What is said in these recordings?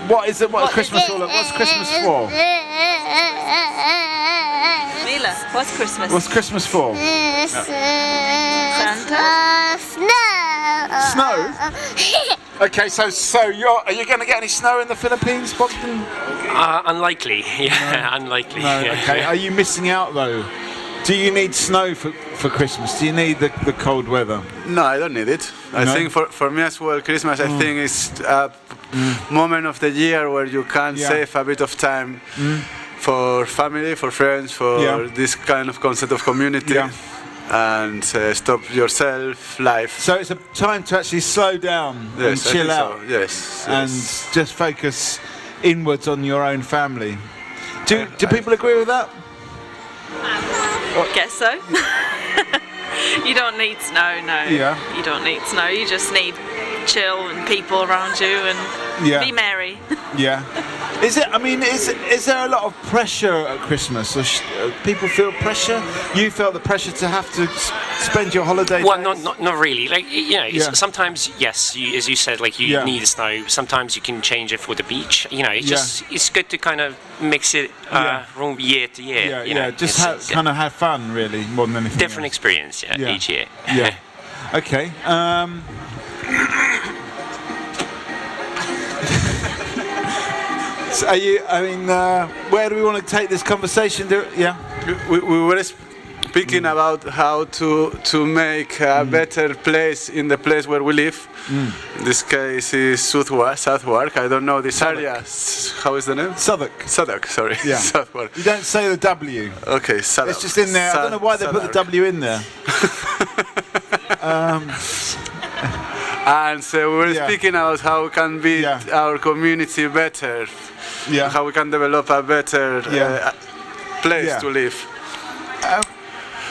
What is it? What's Christmas all about? What's Christmas for? Mila, what's Christmas? What's Christmas for? Santa? Snow? Okay, so are you going to get any snow in the Philippines, Bogdan? Unlikely. Yeah, unlikely. No, Yeah. okay. Are you missing out though? Do you need snow for Christmas? Do you need the cold weather? No, I don't need it. I think for me as well, Christmas I think is a moment of the year where you can save a bit of time for family, for friends, for this kind of concept of community. And stop yourself, life. So it's a time to actually slow down and chill out. So. Yes. And just focus inwards on your own family. Do people agree with that? Guess so. You don't need snow, no. Yeah. You don't need snow. You just need chill and people around you and be merry. Yeah. Is it? I mean, is there a lot of pressure at Christmas? Or people feel pressure? You felt the pressure to have to spend your holiday. Well, days? not really. Like sometimes yes, as you said, like you need the snow. Sometimes you can change it for the beach. It's good to kind of mix it from year to year. Just kind of have fun, really, more than anything. Different else. experience, each year. Yeah. Okay. So where do we want to take this conversation? We were speaking about how to make a better place in the place where we live. In this case is Southwark. I don't know this area. How is the name? Southwark, sorry. Yeah. Southwark. You don't say the W. Okay, Southwark. It's just in there. I don't know why they put the W in there. And so we were speaking about how we can build our community better. How we can develop a better place to live.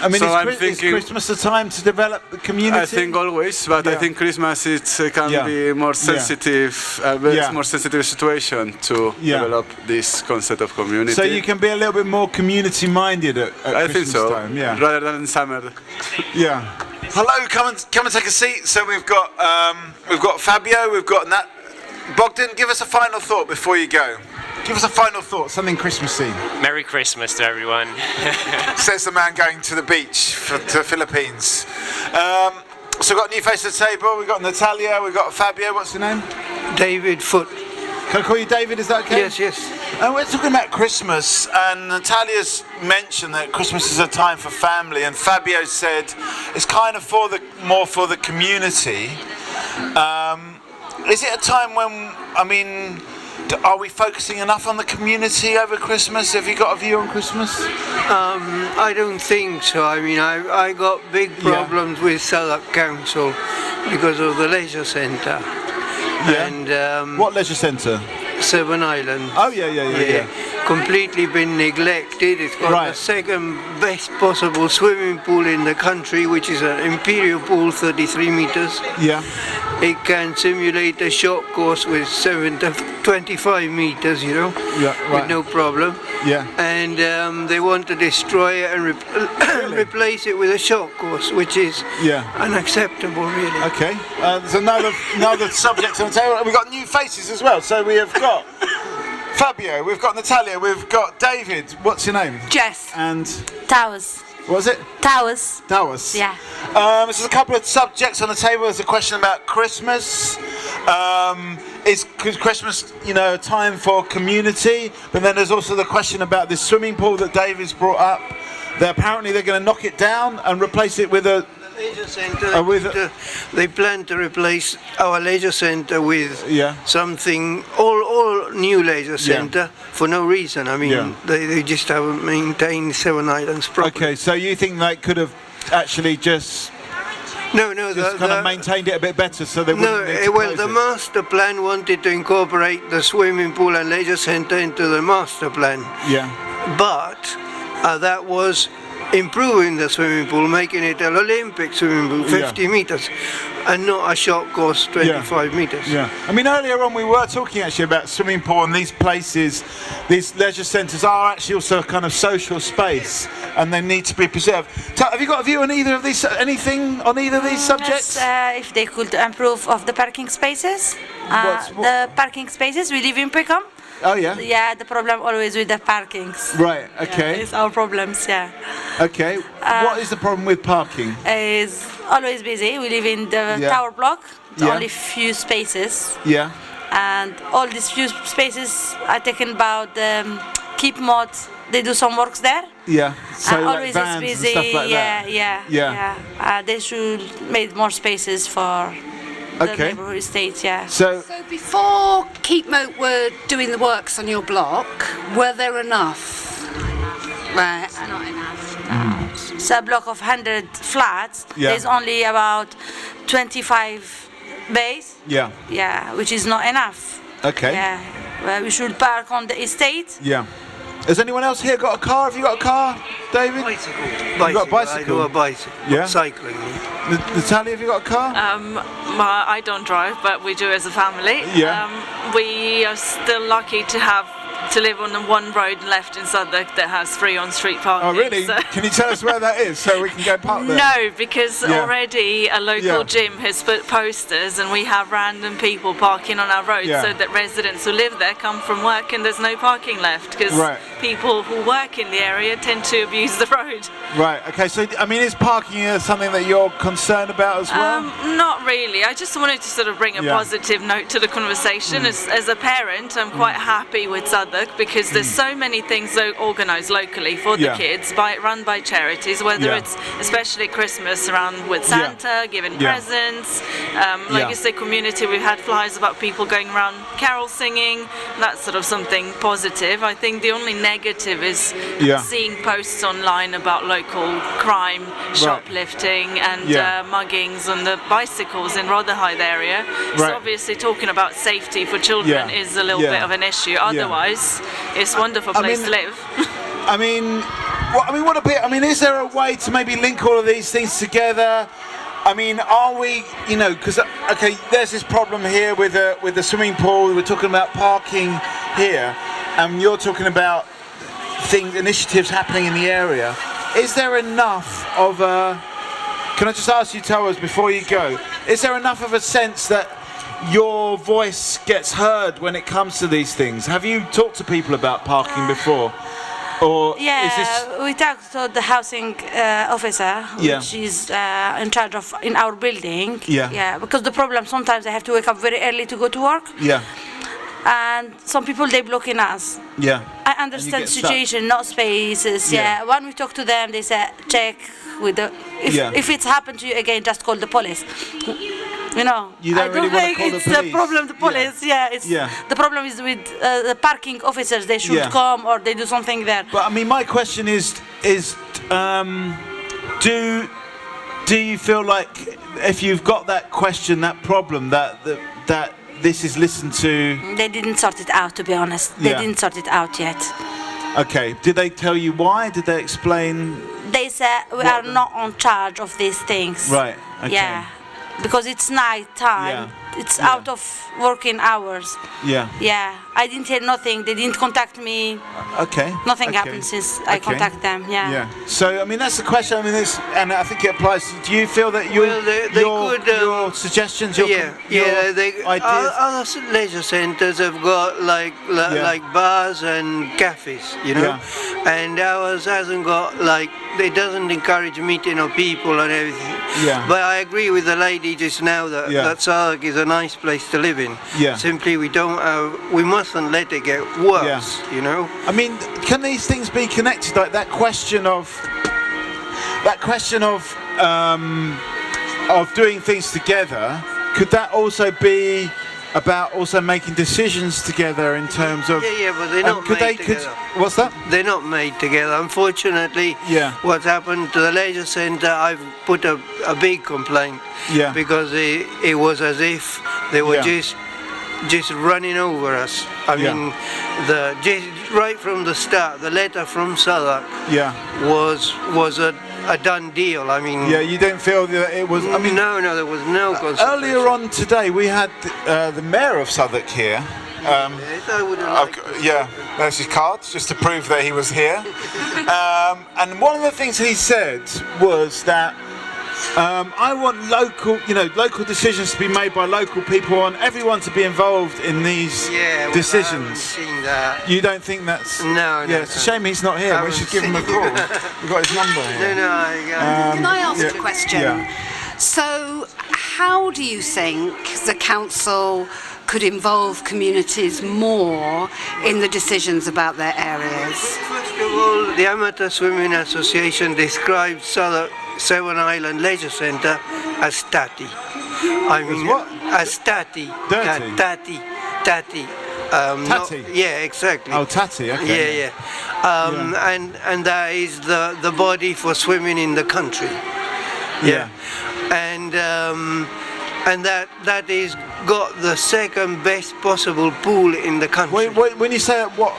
I mean, so is Christmas a time to develop the community? I think always, but I think Christmas can be more sensitive, a more sensitive situation to develop this concept of community. So you can be a little bit more community-minded at I Christmas think so, time, rather than in summer. Yeah. Hello, come and take a seat. So we've got Fabio, we've got Nat. Bogdan, give us a final thought before you go. Give us a final thought, something Christmassy. Merry Christmas to everyone. Says the man going to the beach to the Philippines. So we've got a new face at the table. We've got Natalia, we've got Fabio. What's your name? David Foot. Can I call you David? Is that okay? Yes. And we're talking about Christmas, and Natalia's mentioned that Christmas is a time for family, and Fabio said it's kind of more for the community. Is it a time when, are we focusing enough on the community over Christmas? Have you got a view on Christmas? I don't think so. I mean, I got big problems with Southwark Council because of the leisure centre. Yeah. And what leisure centre? Seven Islands. Oh yeah. Completely been neglected. It's got the second best possible swimming pool in the country, which is an imperial pool, 33 meters. Yeah. It can simulate a short course with 25 meters, with no problem. Yeah. And they want to destroy it and replace it with a short course, which is unacceptable, really. Okay. There's another subject on the table. We've got new faces as well. So we have got Fabio, we've got Natalia, we've got David. What's your name? Jess. And Towers. What was it? Towers. Towers. Yeah. There's a couple of subjects on the table. There's a question about Christmas. Is Christmas, a time for community? But then there's also the question about this swimming pool that David's brought up. Apparently they're going to knock it down and replace it with a leisure centre. They plan to replace our leisure centre with something all new leisure centre for no reason. I mean, they just haven't maintained Seven Islands properly. Okay, so you think they could have actually just kind of maintained it a bit better, so they wouldn't need to close the master plan wanted to incorporate the swimming pool and leisure centre into the master plan. Yeah. But that was improving the swimming pool, making it an Olympic swimming pool, 50 meters. and not a short course 25 meters. Yeah. I mean, earlier on we were talking actually about swimming pool, and these places, these leisure centres are actually also a kind of social space, and they need to be preserved. Have you got a view on either of these? Anything on either of these subjects? Yes, if they could improve of the parking spaces. The parking spaces, we live in Peckham. Oh yeah. Yeah, the problem always with the parkings. Right. Okay. Yeah, it's our problems. Yeah. Okay. What is the problem with parking? It's always busy. We live in the tower block. It's only few spaces. Yeah. And all these few spaces are taken about keep mod. They do some works there. Yeah. So like always vans it's busy. and stuff like that. Yeah. They should make more spaces for the neighbourhood estates. Yeah. So before Keep Moat were doing the works on your block, were there enough? Right. It's not enough. It's a block of 100 flats. Yeah. There's only about 25 bays. Yeah. Yeah, which is not enough. Okay. Yeah. Well, we should park on the estate. Yeah. Has anyone else here got a car? Have you got a car, David? Bicycle. You got a bicycle? I do a bicycle. Yeah. Cycling. Natalia, have you got a car? I don't drive, but we do as a family. Yeah. We are still lucky to live on the one road left in Southwark that has free on-street parking. Oh really? So Can you tell us where that is so we can go park there? no, because already a local gym has put posters and we have random people parking on our road so that residents who live there come from work and there's no parking left because people who work in the area tend to abuse the road. Right, okay, so I mean is parking something that you're concerned about as well? Not really. I just wanted to sort of bring a positive note to the conversation. As a parent, I'm quite happy with Southwark because there's so many things organised locally for the kids, run by charities, whether it's especially Christmas around with Santa, giving presents. Like you say, community, we've had flyers about people going around carol singing, that's sort of something positive. I think the only negative is seeing posts online about local crime, shoplifting and muggings on the bicycles in Rotherhithe area. So obviously talking about safety for children is a little bit of an issue. Otherwise, it's a wonderful place to live. I mean, is there a way to maybe link all of these things together? I mean, are we, because there's this problem here with the swimming pool. We're talking about parking here, and you're talking about initiatives happening in the area. Is there enough of a? Can I just ask you, Towers, before you go? Is there enough of a sense that your voice gets heard when it comes to these things? Have you talked to people about parking before? Or we talked to the housing officer, which is in charge of in our building. Yeah, because the problem sometimes I have to wake up very early to go to work. Yeah. And some people they blocking us. Yeah. I understand the situation, not spaces. Yeah. When we talk to them, they say check with the if it's happened to you again, just call the police. You don't really want to call the police. It's the problem. The police, the problem is with the parking officers. They should come or they do something there. But I mean, my question is, do you feel like if you've got that question, that problem, that this is listened to? They didn't sort it out, to be honest. They didn't sort it out yet. Okay. Did they tell you why? Did they explain? They said we are not on charge of these things. Right. Okay. Yeah. Because it's night time, it's out of working hours. Yeah. Yeah. I didn't hear nothing. They didn't contact me. Okay. Nothing happened since I contacted them. Yeah. Yeah. So I mean that's the question. I mean and I think it applies. Do you feel that your suggestions, your ideas? Other leisure centres have got like bars and cafes, and ours hasn't got it doesn't encourage meeting of people and everything. Yeah. But I agree with the lady just now that Southwark is a nice place to live in. Yeah. Simply we mustn't let it get worse, I mean, can these things be connected? Like that question of doing things together, could that also be about also making decisions together in terms of but they're not made together. What's that? They're not made together. Unfortunately, what's happened to the leisure centre, I've put a big complaint because it was as if they were just running over us. I mean, right from the start, the letter from Southwark was a a done deal. I mean, yeah, you don't feel that it was. I mean, no, there was no consultation. Earlier on today, we had the mayor of Southwark here. Yeah, there's his cards just to prove that he was here. And one of the things he said was that I want local decisions to be made by local people. I want everyone to be involved in these decisions. You don't think that's? No. Yeah, it's a shame he's not here. We should give him a call. We've got his number here. Can I ask a question? Yeah. So, how do you think the council could involve communities more in the decisions about their areas? First of all, the Amateur Swimming Association describes Southwark Seven Island Leisure Centre as tatty. I mean, what? As tatty. Dirty? Tatty. Tatty? Yeah, exactly. Oh, tatty, okay. Yeah. And that is the body for swimming in the country. Yeah. And that is got the second best possible pool in the country. When you say what?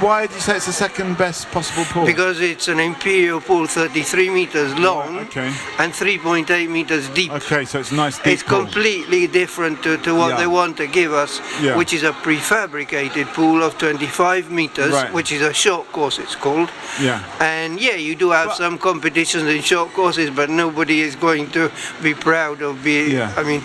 Why do you say it's the second best possible pool? Because it's an imperial pool, 33 meters long, and 3.8 meters deep. Okay, so it's a nice deep It's completely different to what they want to give us, which is a prefabricated pool of 25 meters, which is a short course, it's called. Yeah. And you do have some competitions in short courses, but nobody is going to be proud of being. Yeah. I mean,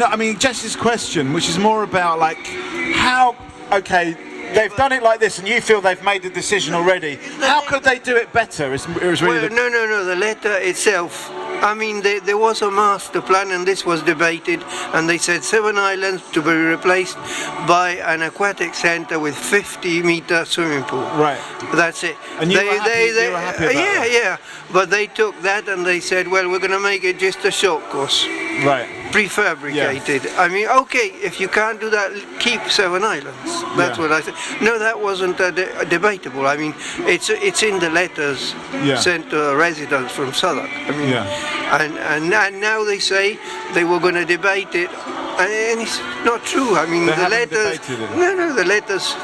I mean, Jess's question, which is more about like how. Okay. They've done it like this, and you feel they've made the decision already. How could they do it better? No. The letter itself. I mean, there was a master plan, and this was debated, and they said 7 islands to be replaced by an aquatic centre with 50-meter swimming pool. Right. That's it. And you were happy about that? Yeah. But they took that and they said, well, we're going to make it just a short course. Right. Prefabricated. Yeah. I mean, okay, if you can't do that, keep 7 islands. That's what I said. No, that wasn't debatable. I mean, it's in the letters sent to residents from Southwark. I mean, and now they say they were going to debate it, and it's not true. I mean, the letters. The letters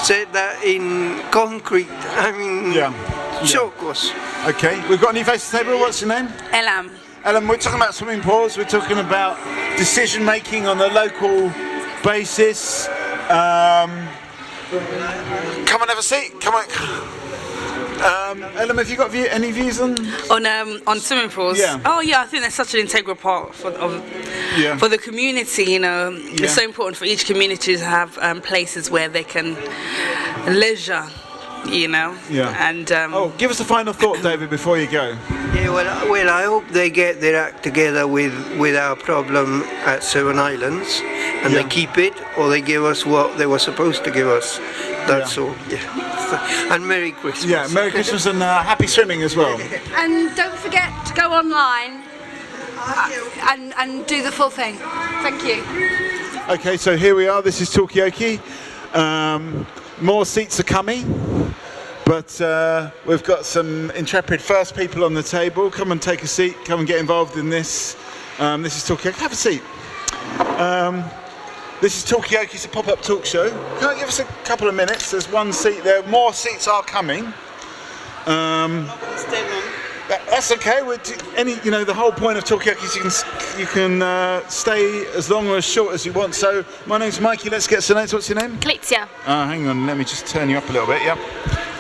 said that in concrete. I mean, short course. Okay, we've got a new face to the table. What's your name? Elam. Ellen, we're talking about swimming pools, we're talking about decision making on a local basis. Come and have a seat, come on. Ellen, have you got any views on swimming pools? Yeah. Oh yeah, I think that's such an integral part for the community. It's so important for each community to have places where they can leisure. And give us a final thought, David, before you go. Yeah, well, I hope they get their act together with our problem at 7 Islands, and they keep it, or they give us what they were supposed to give us. That's all. Yeah. And Merry Christmas. Yeah, Merry Christmas and happy swimming as well. And don't forget to go online and do the full thing. Thank you. Okay, so here we are. This is Talkaoke. More seats are coming, but we've got some intrepid first people on the table. Come and take a seat. Come and get involved in this. This is Talkaoke. Have a seat. This is Talkaoke. It's a pop-up talk show. Can I give us a couple of minutes? There's one seat there. More seats are coming. That's okay. The whole point of Talkaoke is you can stay as long or as short as you want. So my name's Mikey. Let's get some names. What's your name? Clitzia. Hang on. Let me just turn you up a little bit. Yep.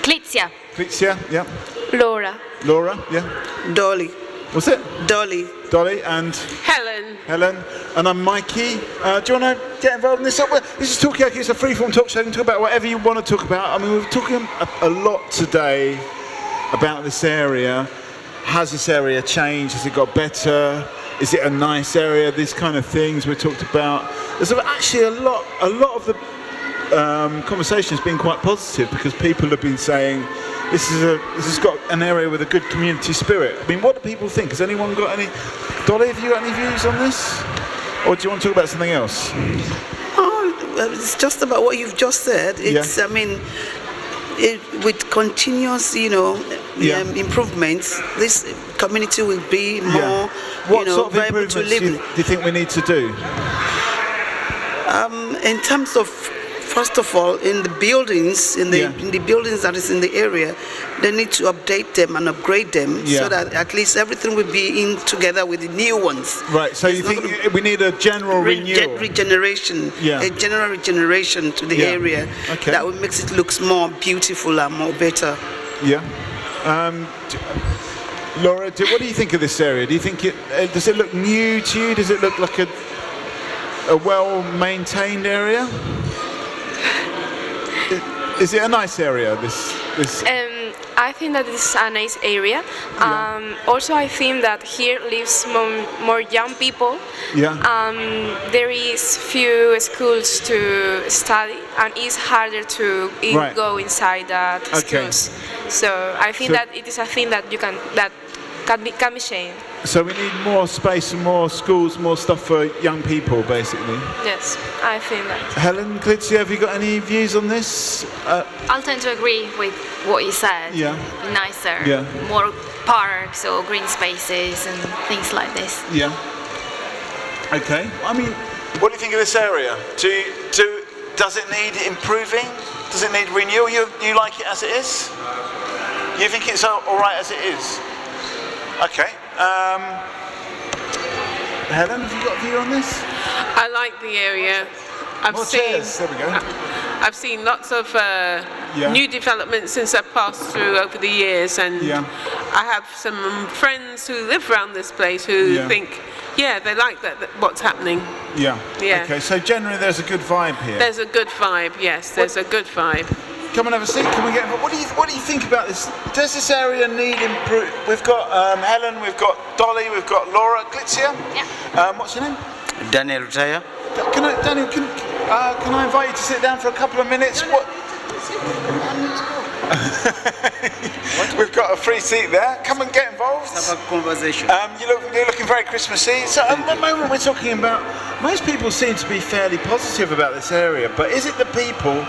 Clitzia. Clitzia. Yep. Laura. Laura. Yeah. Dolly. What's it? Dolly. Dolly and Helen. Helen. And I'm Mikey. Do you want to get involved in this? This is Talkaoke. It's a free-form talk show. You can talk about whatever you want to talk about. I mean, we're talking a lot today about this area. Has this area changed? Has it got better? Is it a nice area? These kind of things we talked about. There's actually a lot of the conversation has been quite positive because people have been saying this has got an area with a good community spirit. I mean, what do people think? Has anyone got any? Dolly, have you got any views on this, or do you want to talk about something else? Oh, it's just about what you've just said. It's I mean. With continuous, improvements, this community will be more, what sort of viable to live in. Do you think we need to do? In terms of first of all, in the buildings, in the buildings that is in the area, they need to update them and upgrade them so that at least everything will be in together with the new ones. Right. So you think we need a general renewal, regeneration, a general regeneration to the area that will makes it looks more beautiful and more better. Yeah. Laura, what do you think of this area? Do you think does it look new to you? Does it look like a well-maintained area? Is it a nice area? This. I think that this is a nice area. Also, I think that here lives more young people. Yeah. There is few schools to study, and it's harder to go inside that schools. So I think that it is a thing that can be changed. So we need more space and more schools, more stuff for young people, basically. Yes, I think that. Helen, Clitzia, have you got any views on this? I'll tend to agree with what you said. Yeah. Nicer. Yeah. More parks or green spaces and things like this. Yeah. Okay. I mean, what do you think of this area? Does it need improving? Does it need renewal? You like it as it is? You think it's all right as it is? Okay. Helen, have you got a view on this? I like the area. I've seen lots of new developments since I've passed through over the years, and I have some friends who live around this place who think, they like what's happening. Yeah. Yeah. Okay, so generally there's a good vibe here. There's a good vibe. Yes, there's a good vibe. Come and have a seat. Can we get? What do you think about this? Does this area need improve? We've got Helen, we've got Dolly, we've got Laura. Clitzia? Yeah. What's your name? Daniel Rutaya. Daniel, can I invite you to sit down for a couple of minutes? We've got a free seat there. Come and get involved. Let's have a conversation. You're looking very Christmassy. So at the moment we're talking about, most people seem to be fairly positive about this area, but is it the people?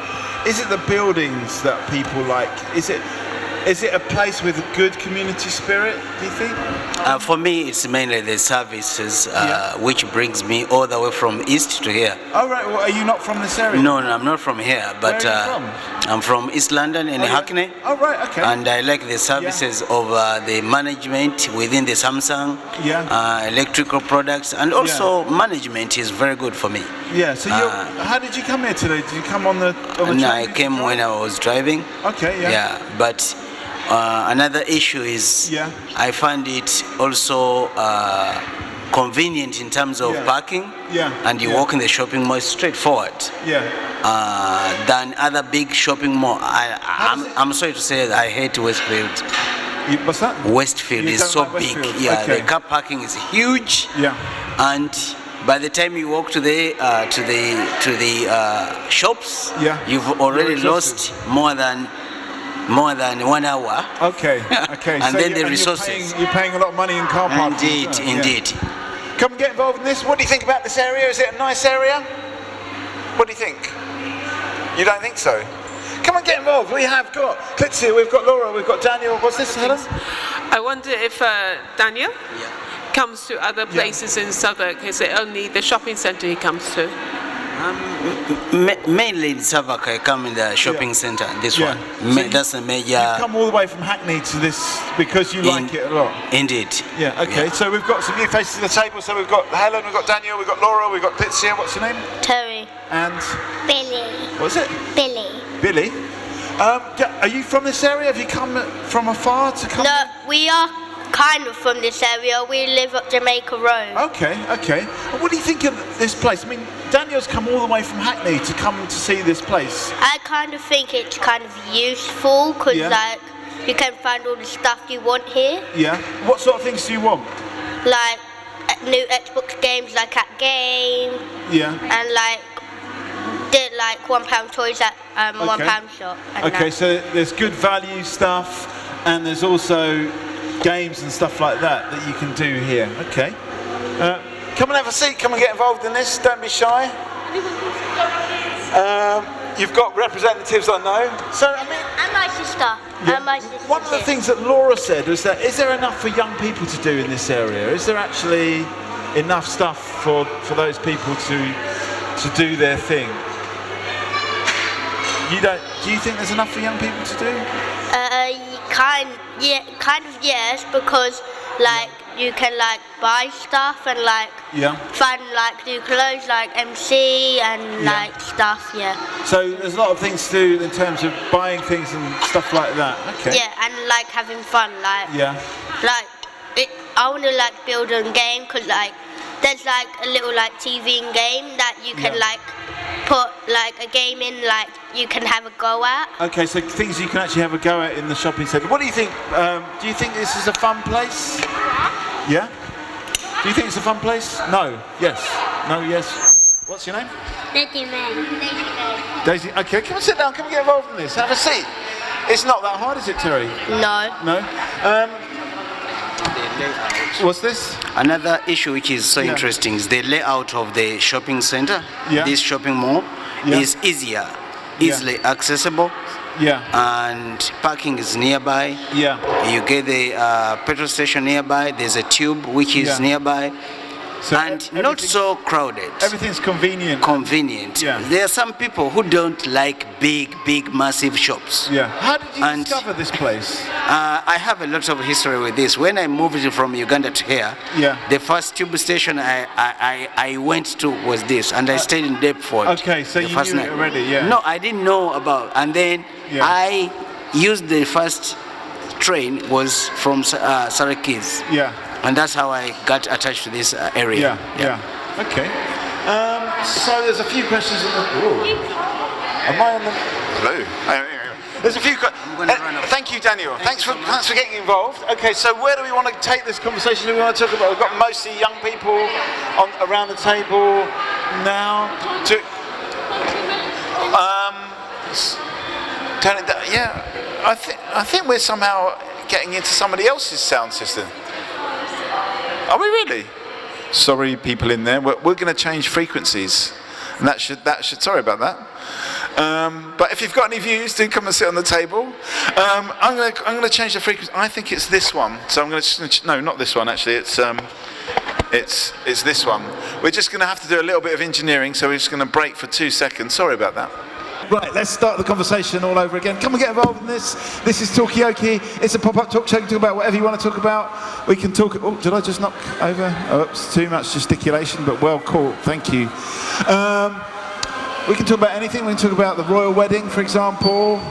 Is it the buildings that people like? Is it a place with a good community spirit, do you think? For me, it's mainly the services, which brings me all the way from east to here. Oh, right. Well, are you not from this area? No, I'm not from here. But where are you from? I'm from East London in Hackney. Oh, right. Okay. And I like the services of the management within the Samsung, electrical products, and also management is very good for me. Yeah. So how did you come here today? Did you come on the train? No, I came when I was driving. Okay. Yeah. Yeah, but. Another issue is I find it also convenient in terms of parking, and you walk in the shopping mall straightforward than other big shopping mall. I'm sorry to say that I hate Westfield. What's that? Westfield is so big. Yeah, the car parking is huge. And by the time you walk to the shops, you've already lost more than 1 hour. Okay. And so then the resources. You're paying a lot of money in car parking. Indeed. Come and get involved in this. What do you think about this area? Is it a nice area? What do you think? You don't think so? Come and get involved. We have got Clitzia, we've got Laura, we've got Daniel. What's this, Helen? I wonder if Daniel comes to other places in Southwark. Is it only the shopping centre he comes to? Mainly in Southwark, I come in the shopping centre. This one, that's a major. You come all the way from Hackney to this because you like it a lot. Indeed. Yeah. Okay. So we've got some new faces at the table. So we've got Helen, we've got Daniel, we've got Laura, we've got Clitzia. What's your name? Terry. And Billy. What's it? Billy. Billy. Are you from this area? Have you come from afar to come? No, we are kind of from this area. We live up Jamaica Road. Okay. And what do you think of this place? I mean, Daniel's come all the way from Hackney to come to see this place. I kind of think it's kind of useful because like you can find all the stuff you want here. Yeah. What sort of things do you want? Like new Xbox games like at Game. Yeah. And like did like £1 toys at £1 shop. Okay, so there's good value stuff, and there's also games and stuff like that you can do here. Okay. Come and have a seat. Come and get involved in this. Don't be shy. You've got representatives, I know. So I mean, and my sister. Yeah. And my sister. One of the things that Laura said was that is there enough for young people to do in this area? Is there actually enough stuff for those people to do their thing? You don't. Do you think there's enough for young people to do? Kind of yes, because like you can like buy stuff and like fun like do clothes like MC and like stuff. Yeah. So there's a lot of things to do in terms of buying things and stuff like that. Okay. Yeah, and like having fun, like. Yeah. Like I want to like build a game because like there's like a little like TV game that you can like put like a game in, like you can have a go at. Okay, so things you can actually have a go at in the shopping centre. What do you think? Do you think this is a fun place? Yeah? Do you think it's a fun place? No. Yes. No. Yes. What's your name? Daisy May. Daisy. Okay, come and sit down. Come and get involved in this. Have a seat. It's not that hard, is it, Terry? No. No. What's this? Another issue which is so interesting is the layout of the shopping center. This shopping mall is easily accessible. And parking is nearby. You get the petrol station nearby. There's a tube which is nearby. So and not so crowded. Everything's convenient. There are some people who don't like big, massive shops. How did you discover this place? I have a lot of history with this. When I moved from Uganda to here, the first tube station I went to was this, and I stayed in Deptford. Okay, so you knew it already, No, I didn't know about, and then I used the first train was from Surrey Quays. And that's how I got attached to this area. Okay. So there's a few questions. Am I on the? Hello. There's a few. Thank you, Daniel. Thanks for getting involved. Okay. So where do we want to take this conversation? Do we want to talk about? We've got mostly young people around the table now. I think we're somehow getting into somebody else's sound system. Are we really? Sorry, people in there. We're going to change frequencies, and that should. Sorry about that. But if you've got any views, do come and sit on the table. I'm going to change the frequency. I think it's this one. So I'm going to. No, not this one. Actually, it's this one. We're just going to have to do a little bit of engineering. So we're just going to break for 2 seconds. Sorry about that. Right, let's start the conversation all over again. Come and get involved in this. This is Talkaoke. It's a pop-up talk show. You can talk about whatever you want to talk about. We can talk. Oh, did I just knock over? Oops, too much gesticulation, but well caught. Thank you. We can talk about anything. We can talk about the royal wedding, for example.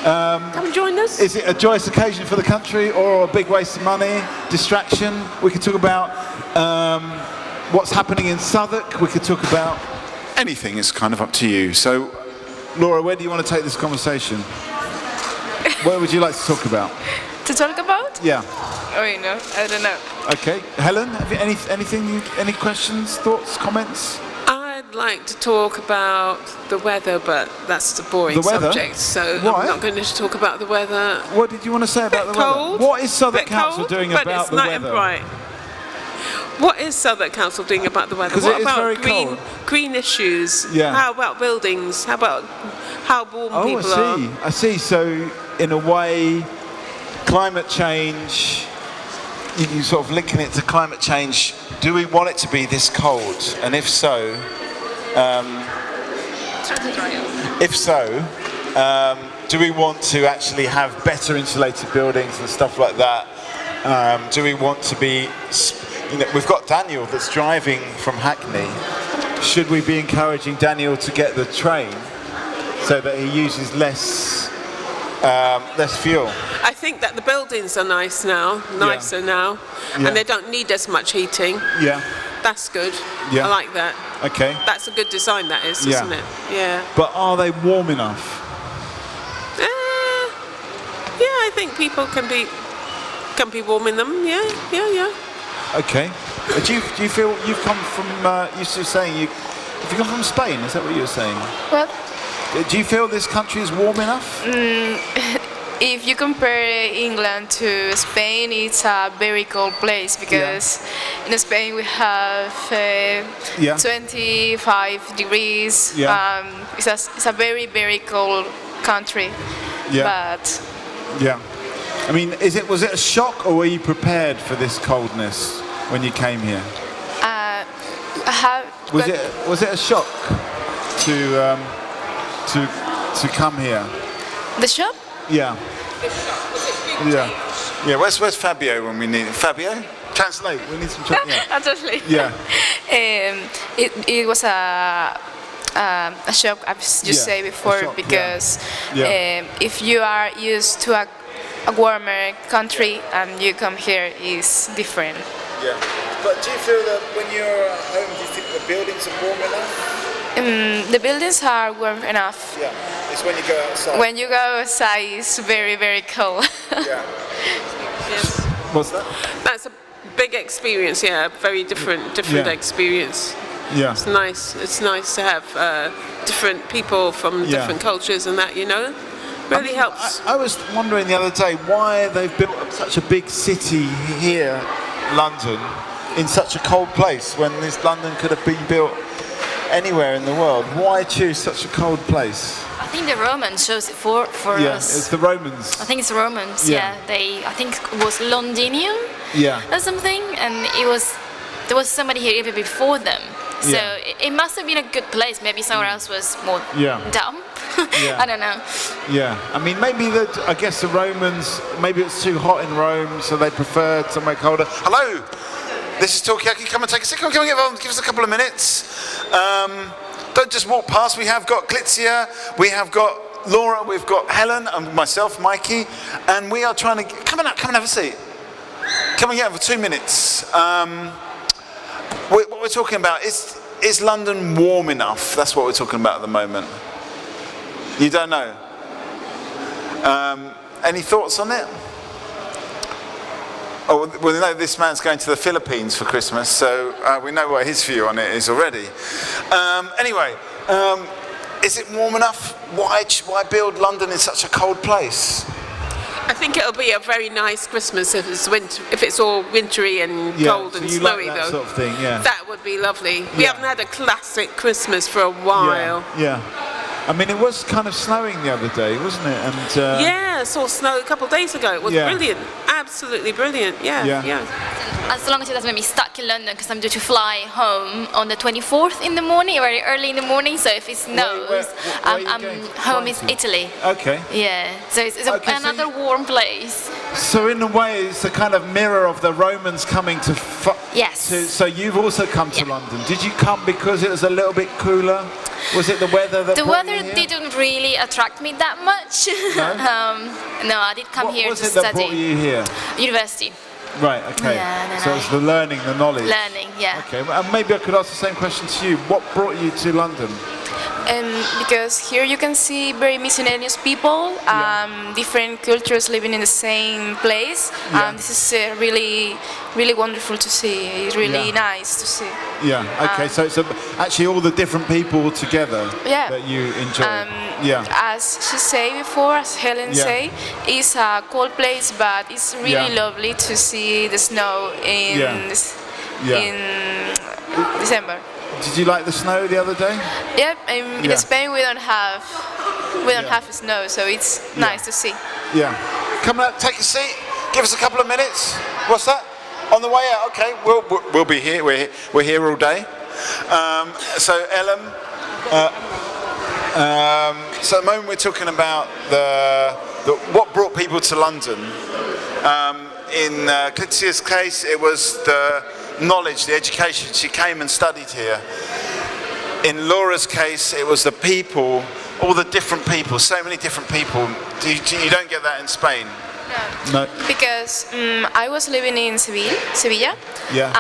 Come join us. Is it a joyous occasion for the country or a big waste of money? Distraction? We could talk about what's happening in Southwark. We could talk about anything. It's kind of up to you. So, Laura, where do you want to take this conversation? Where would you like to talk about? To talk about? Yeah. Oh, no, I don't know. Okay, Helen, have you any questions, thoughts, comments? I'd like to talk about the weather, but that's a boring subject, so Why? I'm not going to talk about the weather. What did you want to say about the weather? What is Southwark Council doing about the weather? Bright. What is Southwark Council doing about the weather? What about green issues? Yeah. How about buildings? How about how warm people are? I see. So, in a way, climate change, you sort of linking it to climate change. Do we want it to be this cold? And if so, do we want to actually have better insulated buildings and stuff like that? Do we want to be... we've got Daniel that's driving from Hackney. Should we be encouraging Daniel to get the train so that he uses less fuel? I think that the buildings are nicer now, and they don't need as much heating. Yeah. That's good. Yeah. I like that. Okay. That's a good design, that is, isn't it? Yeah. But are they warm enough? Yeah, I think people can be warm in them. Yeah. Okay. Do you feel you've come from? You were saying have you come from Spain? Is that what you were saying? What? Do you feel this country is warm enough? If you compare England to Spain, it's a very cold place because in Spain we have 25 degrees. Yeah. It's a very, very cold country. Yeah. But I mean, was it a shock, or were you prepared for this coldness when you came here? Was it a shock to to come here? The shop? Yeah. Yeah. Where's Fabio when we need Fabio? Translate. We need some. I'll translate. Yeah. It was a shop, as you say before, because if you are used to a warmer country and you come here, is different. Yeah. But do you feel that when you're at home, do you think the buildings are warm enough? The buildings are warm enough. Yeah. It's when you go outside. When you go outside, it's very, very cold. Yeah. Yes. What's that? That's a big experience. Yeah, very different experience. Yeah. It's nice. It's nice to have different people from different cultures and that, you know. Really helps. I was wondering the other day why they've built such a big city here, London, in such a cold place when this London could have been built anywhere in the world. Why choose such a cold place? I think the Romans chose it for us. Yeah, it's the Romans. I think it's the Romans. Yeah, I think it was Londinium. Yeah. Or something, and there was somebody here even before them. So it must have been a good place. Maybe somewhere else was more dumb. I don't know. Yeah, I mean, I guess the Romans, maybe it's too hot in Rome, so they preferred somewhere colder. Hello, this is Talkaoke. Come and take a seat. Come and give us a couple of minutes. Don't just walk past. We have got Glitzia, we have got Laura, we've got Helen, and myself, Mikey, and we are trying to come and have a seat. Come and get for 2 minutes. What we're talking about is London warm enough? That's what we're talking about at the moment. You don't know? Any thoughts on it? Oh, well, we know this man's going to the Philippines for Christmas, so we know what his view on it is already. Anyway, is it warm enough? Why build London in such a cold place? I think it'll be a very nice Christmas if it's all wintry and cold and snowy, like that though. Sort of thing, yeah. That would be lovely. We haven't had a classic Christmas for a while. Yeah. I mean, it was kind of snowing the other day, wasn't it? And yeah, I saw snow a couple of days ago. It was brilliant, absolutely brilliant. Yeah. As long as it doesn't make me stuck in London, because I'm due to fly home on the 24th in the morning, very early in the morning. So if it snows, where I'm home is Italy. Okay. Yeah, so it's another warm place. So in a way, it's a kind of mirror of the Romans coming to. Yes. So you've also come to London. Did you come because it was a little bit cooler? Was it the weather that brought you here? Didn't really attract me that much. No? No, I did come here to study. What was it that brought you here? University. Right, okay. Yeah, so it's the learning, the knowledge. Learning, yeah. Okay, and maybe I could ask the same question to you. What brought you to London? Because here you can see very miscellaneous people, different cultures living in the same place. This is really, really wonderful to see. It's really nice to see. Yeah. Okay. So it's actually all the different people together that you enjoy. As she said before, as Helen said, it's a cold place, but it's really lovely to see the snow in December. Did you like the snow the other day? Yep. In Spain we don't have snow, so it's nice to see. Yeah. Come on, take a seat. Give us a couple of minutes. What's that? On the way out. Okay. We'll be here. We're here all day. So Ellen. So at the moment we're talking about what brought people to London. In Clitzia's case, it was the knowledge, the education. She came and studied here. In Laura's case, it was the people, all the different people, so many different people. You don't get that in Spain. No. Because I was living in Sevilla. Yeah.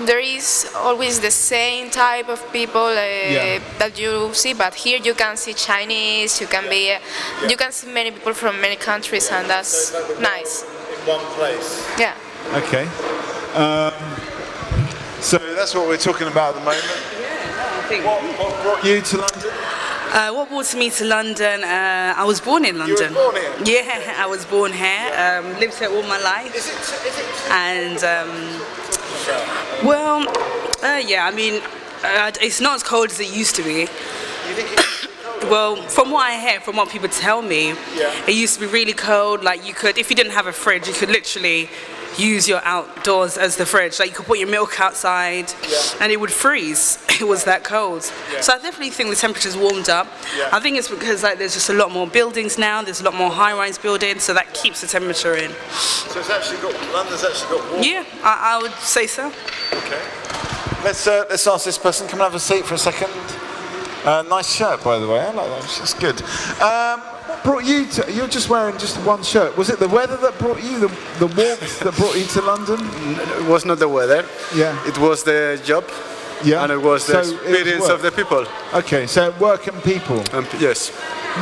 There is always the same type of people that you see, but here you can see Chinese. You can see many people from many countries, and that's nice. In one place. Yeah. Okay. So that's what we're talking about at the moment. I think. What brought you to London? What brought me to London? I was born in London. You were born here? Yeah, I was born here. Lived here all my life. Is it? And I mean, it's not as cold as it used to be. You think it's cold? Well, from what I hear, from what people tell me, it used to be really cold. Like you could, if you didn't have a fridge, you could literally use your outdoors as the fridge. Like you could put your milk outside and it would freeze. it was that cold. So I definitely think the temperature's warmed up. I think it's because like there's just a lot more buildings now. There's a lot more high-rise buildings, so that keeps the temperature in. So London's actually got warm. Yeah, I would say so. Okay. Let's ask this person. Come and have a seat for a second. Nice shirt, by the way. I like that. It's good. What brought you to? You're just wearing just one shirt. Was it the weather that brought you? The warmth that brought you to London? It was not the weather. Yeah. It was the job. Yeah. And it was the experience of the people. Okay, so work and people. Yes.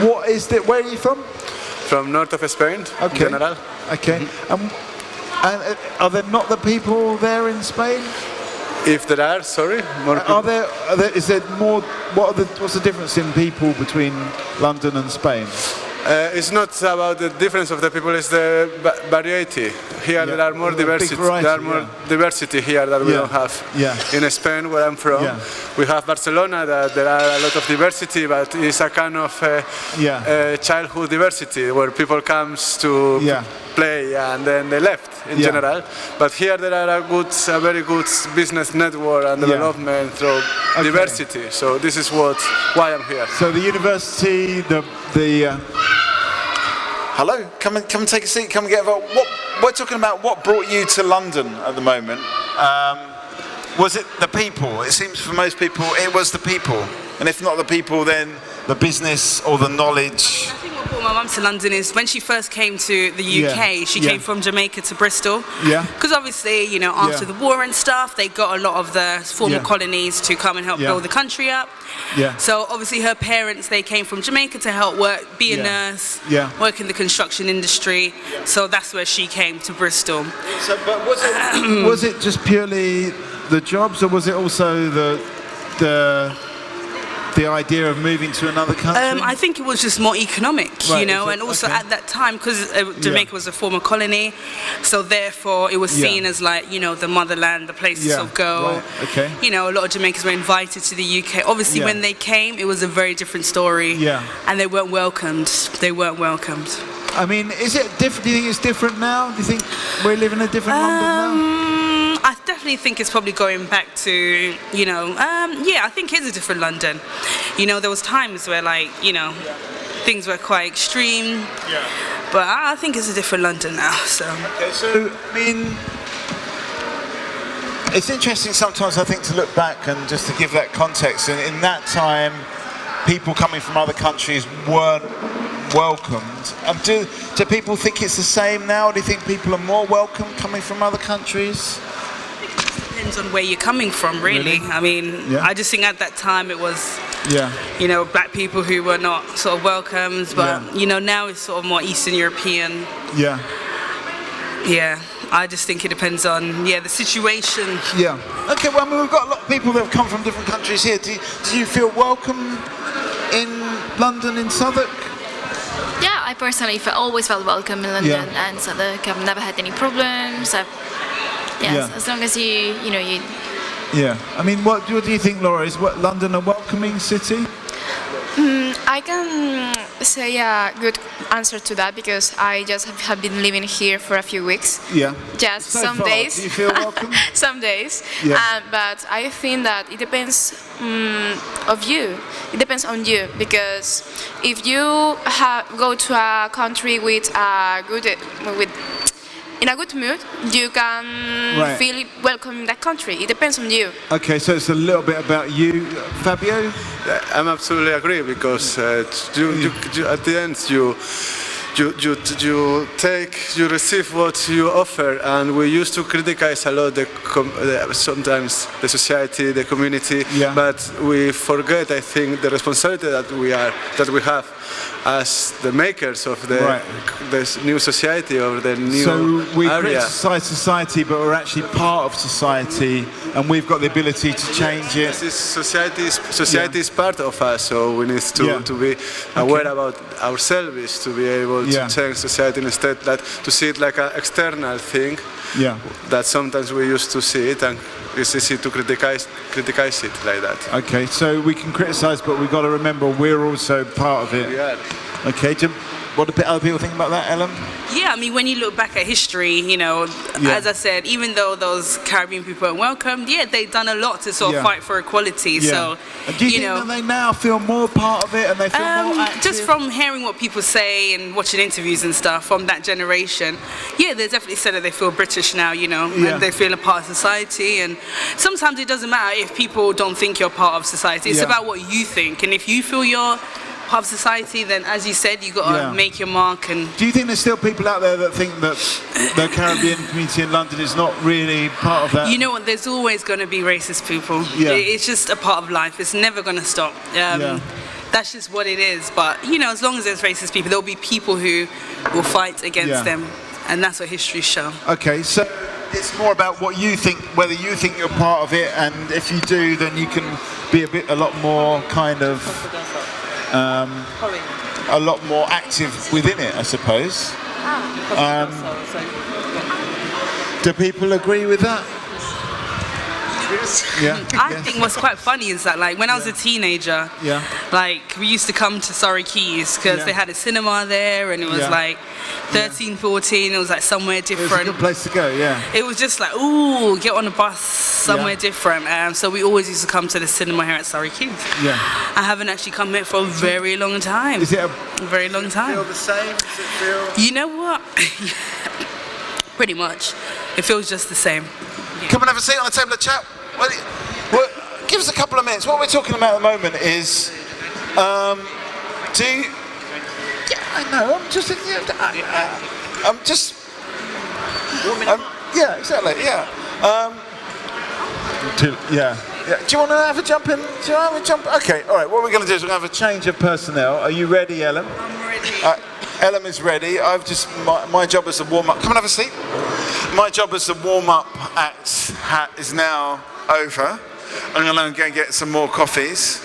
What is it? Where are you from? From north of Spain. Okay. In general. Okay. And are there not the people there in Spain? If there are, sorry, more people. Are there? Is there more? What's the difference in people between London and Spain? It's not about the difference of the people; it's the variety. Here there are more diversity. There are more diversity here that we don't have. In Spain, where I'm from, we have Barcelona. That there are a lot of diversity, but it's a kind of childhood diversity where people comes to play and then they left in general. But here there are a very good business network and development through diversity. So this is why I'm here. So the university, hello, come and take a seat. Come and get involved. We're talking about what brought you to London at the moment. Was it the people? It seems for most people it was the people, and if not the people, then the business or the knowledge. I think what brought my mum to London is when she first came to the UK, she came from Jamaica to Bristol. Yeah. Because obviously, you know, after the war and stuff, they got a lot of the former colonies to come and help build the country up. Yeah. So obviously her parents, they came from Jamaica to help be a nurse, work in the construction industry. So that's where she came to Bristol. So, but was it just purely the jobs, or was it also the idea of moving to another country? I think it was just more economic, you know, and also at that time, because Jamaica was a former colony, so therefore it was seen as like, you know, the motherland, the place to sort of go. Right. Okay. You know, a lot of Jamaicans were invited to the UK. Obviously, when they came, it was a very different story. Yeah. And they weren't welcomed. They weren't welcomed. I mean, is it different? Do you think it's different now? Do you think we live in a different London now? I definitely think it's probably going back to, you know, I think it's a different London. You know, there was times where, like, you know, things were quite extreme. Yeah. But I think it's a different London now, so. Okay, so, I mean, it's interesting sometimes, I think, to look back and just to give that context. And in that time, people coming from other countries weren't welcomed. Do people think it's the same now? Do you think people are more welcome coming from other countries? Depends on where you're coming from, really. I mean, I just think at that time it was, you know, black people who were not sort of welcomed, but, you know, now it's sort of more Eastern European. Yeah. Yeah, I just think it depends on, the situation. Yeah. Okay, well, I mean, we've got a lot of people that have come from different countries here. Do you feel welcome in London, in Southwark? Yeah, I personally always felt welcome in London and Southwark. I've never had any problems. As long as you know. Yeah. I mean, what do you think, Laura? Is London a welcoming city? I can say a good answer to that because I just have been living here for a few weeks. Yeah. Just so some far, days. Do you feel welcome? Some days. Yeah. But I think that it depends of you. It depends on you because if you go to a country in a good mood, you can feel welcome in that country. It depends on you. Okay, so it's a little bit about you, Fabio. I'm absolutely agree because at the end you receive what you offer, and we used to criticize a lot sometimes the society, the community, but we forget, I think, the responsibility that we have as the makers of the new society or the new So we area. criticize society, but we're actually part of society, and we've got the ability to change it. Society is part of us, so we need to be aware about ourselves to be able to change society instead that to see it like an external thing. Yeah. That sometimes we used to see it, and it's easy to criticize it like that. Okay, so we can criticize, but we've got to remember we're also part of it. Yeah. Okay, What do other people think about that, Ellen? Yeah, I mean, when you look back at history, as I said, even though those Caribbean people weren't welcomed, they've done a lot to sort of fight for equality. Yeah. So, do you think that they now feel more part of it and they feel more active? Just from hearing what people say and watching interviews and stuff from that generation, they definitely said that they feel British now, and they feel a part of society. And sometimes it doesn't matter if people don't think you're part of society. It's about what you think, and if you feel you're part of society, then as you said, you got to make your mark. And do you think there's still people out there that think that the Caribbean community in London is not really part of that? You know what? There's always going to be racist people. Yeah. It's just a part of life. It's never going to stop. That's just what it is. But as long as there's racist people, there'll be people who will fight against them, and that's what history shows. Okay, so it's more about what you think, whether you think you're part of it, and if you do, then you can be a lot more kind of. A lot more active within it, I suppose. Do people agree with that? I think what's quite funny is that, like, when I was a teenager, like, we used to come to Surrey Quays because they had a cinema there, and it was like 13, 14. It was like somewhere different. It was a good place to go. It was just like, ooh, get on a bus somewhere different. So we always used to come to the cinema here at Surrey Quays. I haven't actually come here for a very long time. Is it a very long time? Feel the same? Does it feel? You know what? Pretty much. It feels just the same. Come and have a seat on the table of chat. Well, give us a couple of minutes. What we're talking about at the moment is, I know. I'm just. Yeah, exactly. Yeah. Do you want to have a jump in? Do you want to have a jump? Okay. All right. What we're going to do is we're going to have a change of personnel. Are you ready, Ellen? I'm ready. Ellen is ready. My job as the warm up. Come and have a seat. My job as the warm up act is now over. I'm going to go get some more coffees.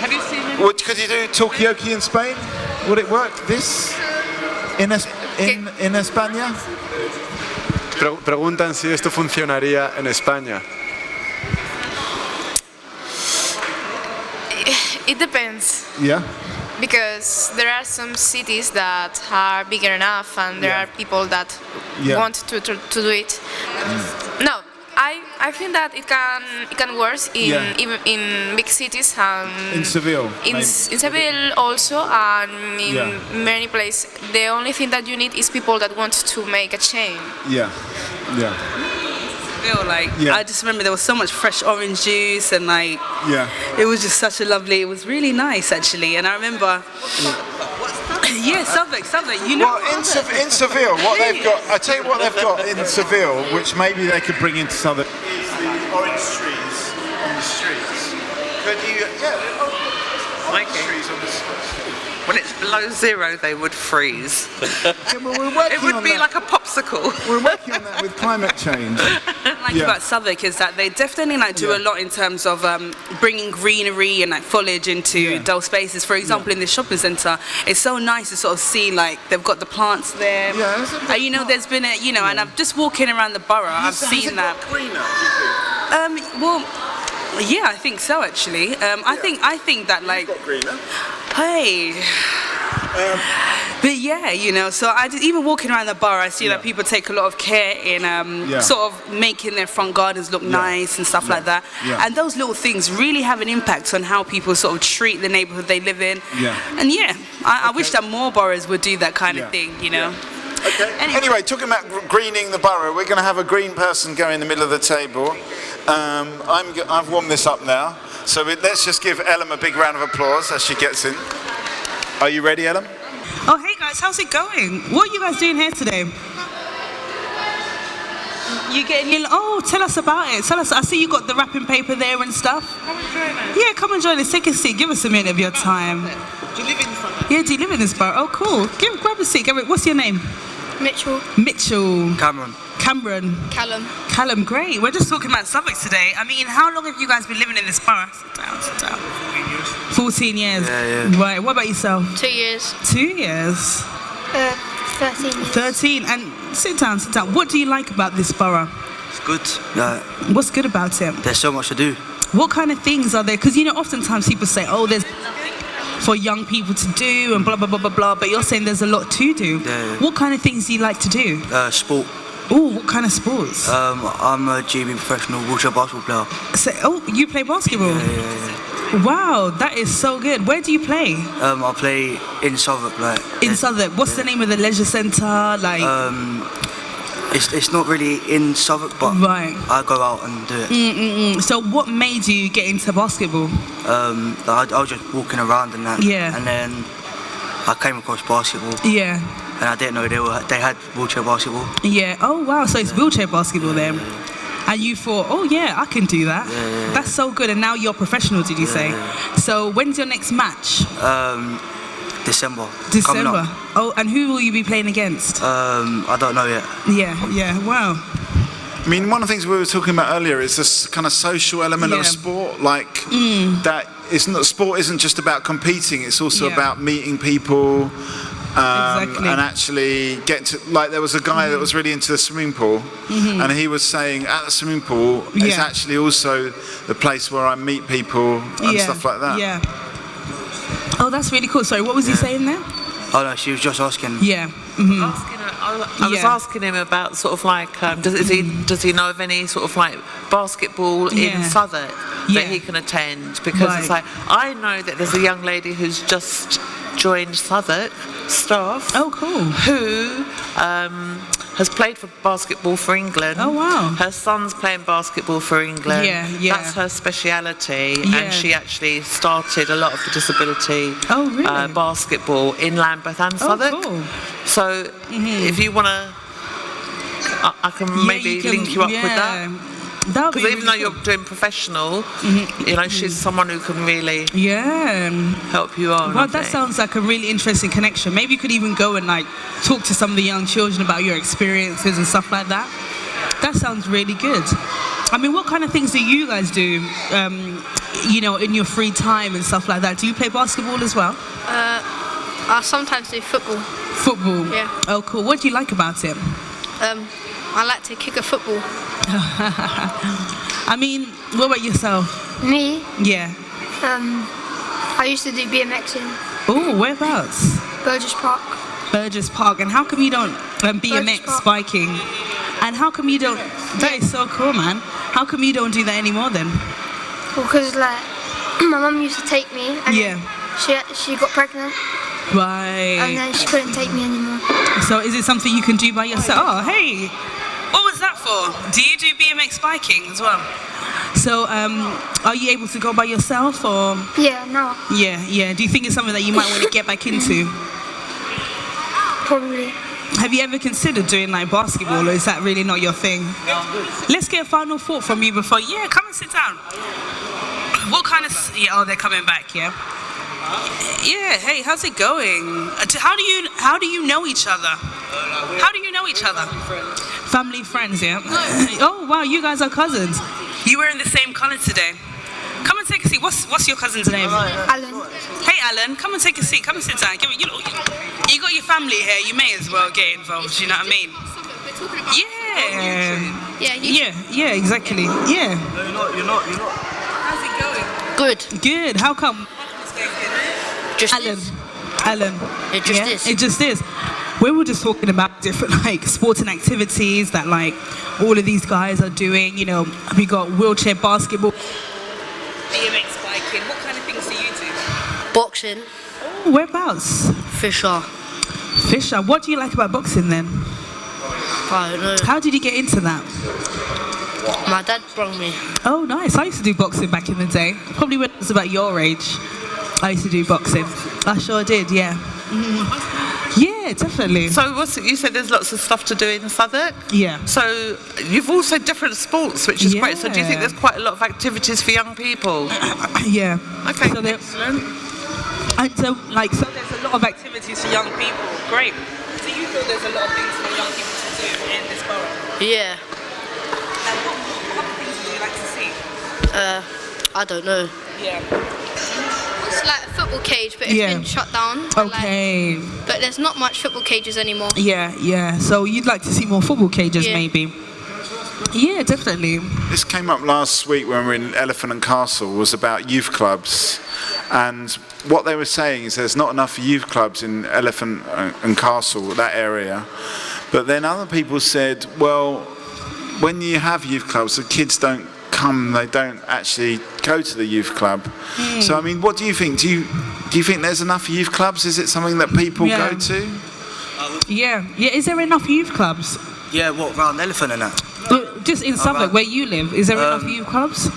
Have you seen it? Could you do Talkaoke in Spain? Would it work? This in España? Preguntan si esto funcionaría en España. It depends. Yeah. Because there are some cities that are bigger enough, and there are people that want to do it. No, I think that it can work even in big cities and in Seville. In Seville also, and in many places. The only thing that you need is people that want to make a change. I just remember there was so much fresh orange juice, and it was just such a lovely. It was really nice actually, and I remember. Southwark. Well, in Seville, what they've got. I tell you what they've got in Seville, which maybe they could bring into Southwark. Is the orange trees on the streets. Could you? Orange trees on the streets. When it's below zero, they would freeze. It would be like a popsicle. We're working on that with climate change. About Southwark is that they definitely do a lot in terms of bringing greenery and foliage into those spaces. For example, in the shopping centre, it's so nice to sort of see they've got the plants there. There's been and I'm just walking around the borough. I've seen that. Greener, do you think? Well, yeah, I think so actually. I think that got greener. Hey. But so I just, even walking around the borough, I see that people take a lot of care in sort of making their front gardens look nice and stuff like that. And those little things really have an impact on how people sort of treat the neighbourhood they live in. And I wish that more boroughs would do that kind of thing, Okay. Anyway, talking about greening the borough, we're going to have a green person go in the middle of the table. I've warmed this up now, so let's just give Ellen a big round of applause as she gets in. Are you ready, Ellen? Oh, hey guys, how's it going? What are you guys doing here today? Tell us about it. Tell us. I see you got the wrapping paper there and stuff. Come and join us. Yeah, come and join us. Take a seat. Give us a minute of your time. Do you live in this borough? Yeah, do you live in this borough? Oh, cool. Grab a seat. What's your name? Mitchell. Cameron. Callum, great. We're just talking about Southwark today. I mean, how long have you guys been living in this borough? Sit down. 14 years. Yeah. Right, what about yourself? 2 years. 2 years? 13 years. 13, and sit down. What do you like about this borough? It's good. What's good about it? There's so much to do. What kind of things are there? Because, oftentimes people say, there's nothing. for young people to do and blah blah blah blah blah. But you're saying there's a lot to do. Yeah. What kind of things do you like to do? Sport. Oh, what kind of sports? I'm a GB professional wheelchair basketball player. So, you play basketball? Yeah. Wow, that is so good. Where do you play? I play in Southwark. In Southwark. What's the name of the leisure centre? It's not really in Southwark, but I go out and do it. So what made you get into basketball? I was just walking around and that. Yeah. And then I came across basketball. Yeah. And I didn't know they had wheelchair basketball. Yeah. Oh wow. So it's wheelchair basketball then. And you thought, oh yeah, I can do that. Yeah. That's so good. And now you're professional, did you say? So when's your next match? December. December. Oh, and who will you be playing against? I don't know yet. Yeah. Wow. I mean, one of the things we were talking about earlier is this kind of social element of sport, that sport isn't just about competing; it's also about meeting people, and actually get to. Like, there was a guy that was really into the swimming pool, and he was saying at the swimming pool, it's actually also the place where I meet people and stuff like that. Yeah. Oh, that's really cool. Sorry, what was he saying there? Oh no, she was just asking. Yeah. I was asking him about sort of like, does he know of any sort of like basketball in Southwark that he can attend? Because it's like, I know that there's a young lady who's just joined Southwark staff. Oh, cool. Who has played for basketball for England. Oh, wow. Her son's playing basketball for England. Yeah. That's her speciality, and she actually started a lot of the disability basketball in Lambeth and Southwark. Oh, cool. So if you want to, I can maybe link you up with that. Because even though you're doing professional, you know, she's someone who can really help you on. Well, that sounds like a really interesting connection. Maybe you could even go and like talk to some of the young children about your experiences and stuff like that. That sounds really good. I mean, what kind of things do you guys do, you know, in your free time and stuff like that? Do you play basketball as well? I sometimes do football. Football? Yeah. Oh, cool. What do you like about it? I like to kick a football. I mean, what about yourself? Me? Yeah. I used to do BMXing. Oh, whereabouts? Burgess Park. Burgess Park. And how come you don't BMX biking? And how come you don't? That is so cool, man. How come you don't do that anymore then? Well, because like my mum used to take me, and she got pregnant. Right. And then she couldn't take me anymore. So is it something you can do by yourself? Oh, hey. What was that for? Do you do BMX biking as well? So, are you able to go by yourself or? Yeah, no. Yeah. Do you think it's something that you might want to get back into? Probably. Have you ever considered doing like basketball, or is that really not your thing? Let's get a final thought from you before. Yeah, come and sit down. What kind of? Oh, they're coming back. Yeah. Yeah. Hey, how's it going? How do you know each other? How do you know each other? Family friends, yeah. Oh wow, you guys are cousins. You were in the same colour today. Come and take a seat. What's your cousin's name? Alan. Hey Alan, come and take a seat. Come and sit down. You got your family here. You may as well get involved. You know what I mean? Yeah. Yeah. Exactly. Yeah. No, you're not. How's it going? Good. How come? Alan. It just is. It just is. We were just talking about different like sporting activities that like all of these guys are doing. You know, we got wheelchair basketball, BMX biking. What kind of things do you do? Boxing. Oh, whereabouts? Fisher. What do you like about boxing then? I don't know. How did you get into that? My dad brought me. Oh, nice. I used to do boxing back in the day. Probably when I was about your age. I used to do boxing. I sure did, yeah. Yeah, definitely. So you said there's lots of stuff to do in Southwark? Yeah. So you've also differed sports, which is great. So do you think there's quite a lot of activities for young people? Yeah. Okay, so excellent. And so there's a lot of activities for young people. Great. Do you feel there's a lot of things for young people to do in this borough? Yeah. And what other things would you like to see? I don't know. Yeah. It's like a football cage, but it's been shut down. Okay. But there's not much football cages anymore. Yeah. So you'd like to see more football cages, maybe? Yeah, definitely. This came up last week when we were in Elephant and Castle, was about youth clubs And what they were saying is there's not enough youth clubs in Elephant and Castle, that area. But then other people said, well, when you have youth clubs, the kids don't come, they don't actually go to the youth club. So I mean, what do you think? Do you think there's enough youth clubs? Is it something that people go to? Yeah. Is there enough youth clubs? Yeah, what, around Elephant and that? Just in Southwark, where you live, is there enough youth clubs?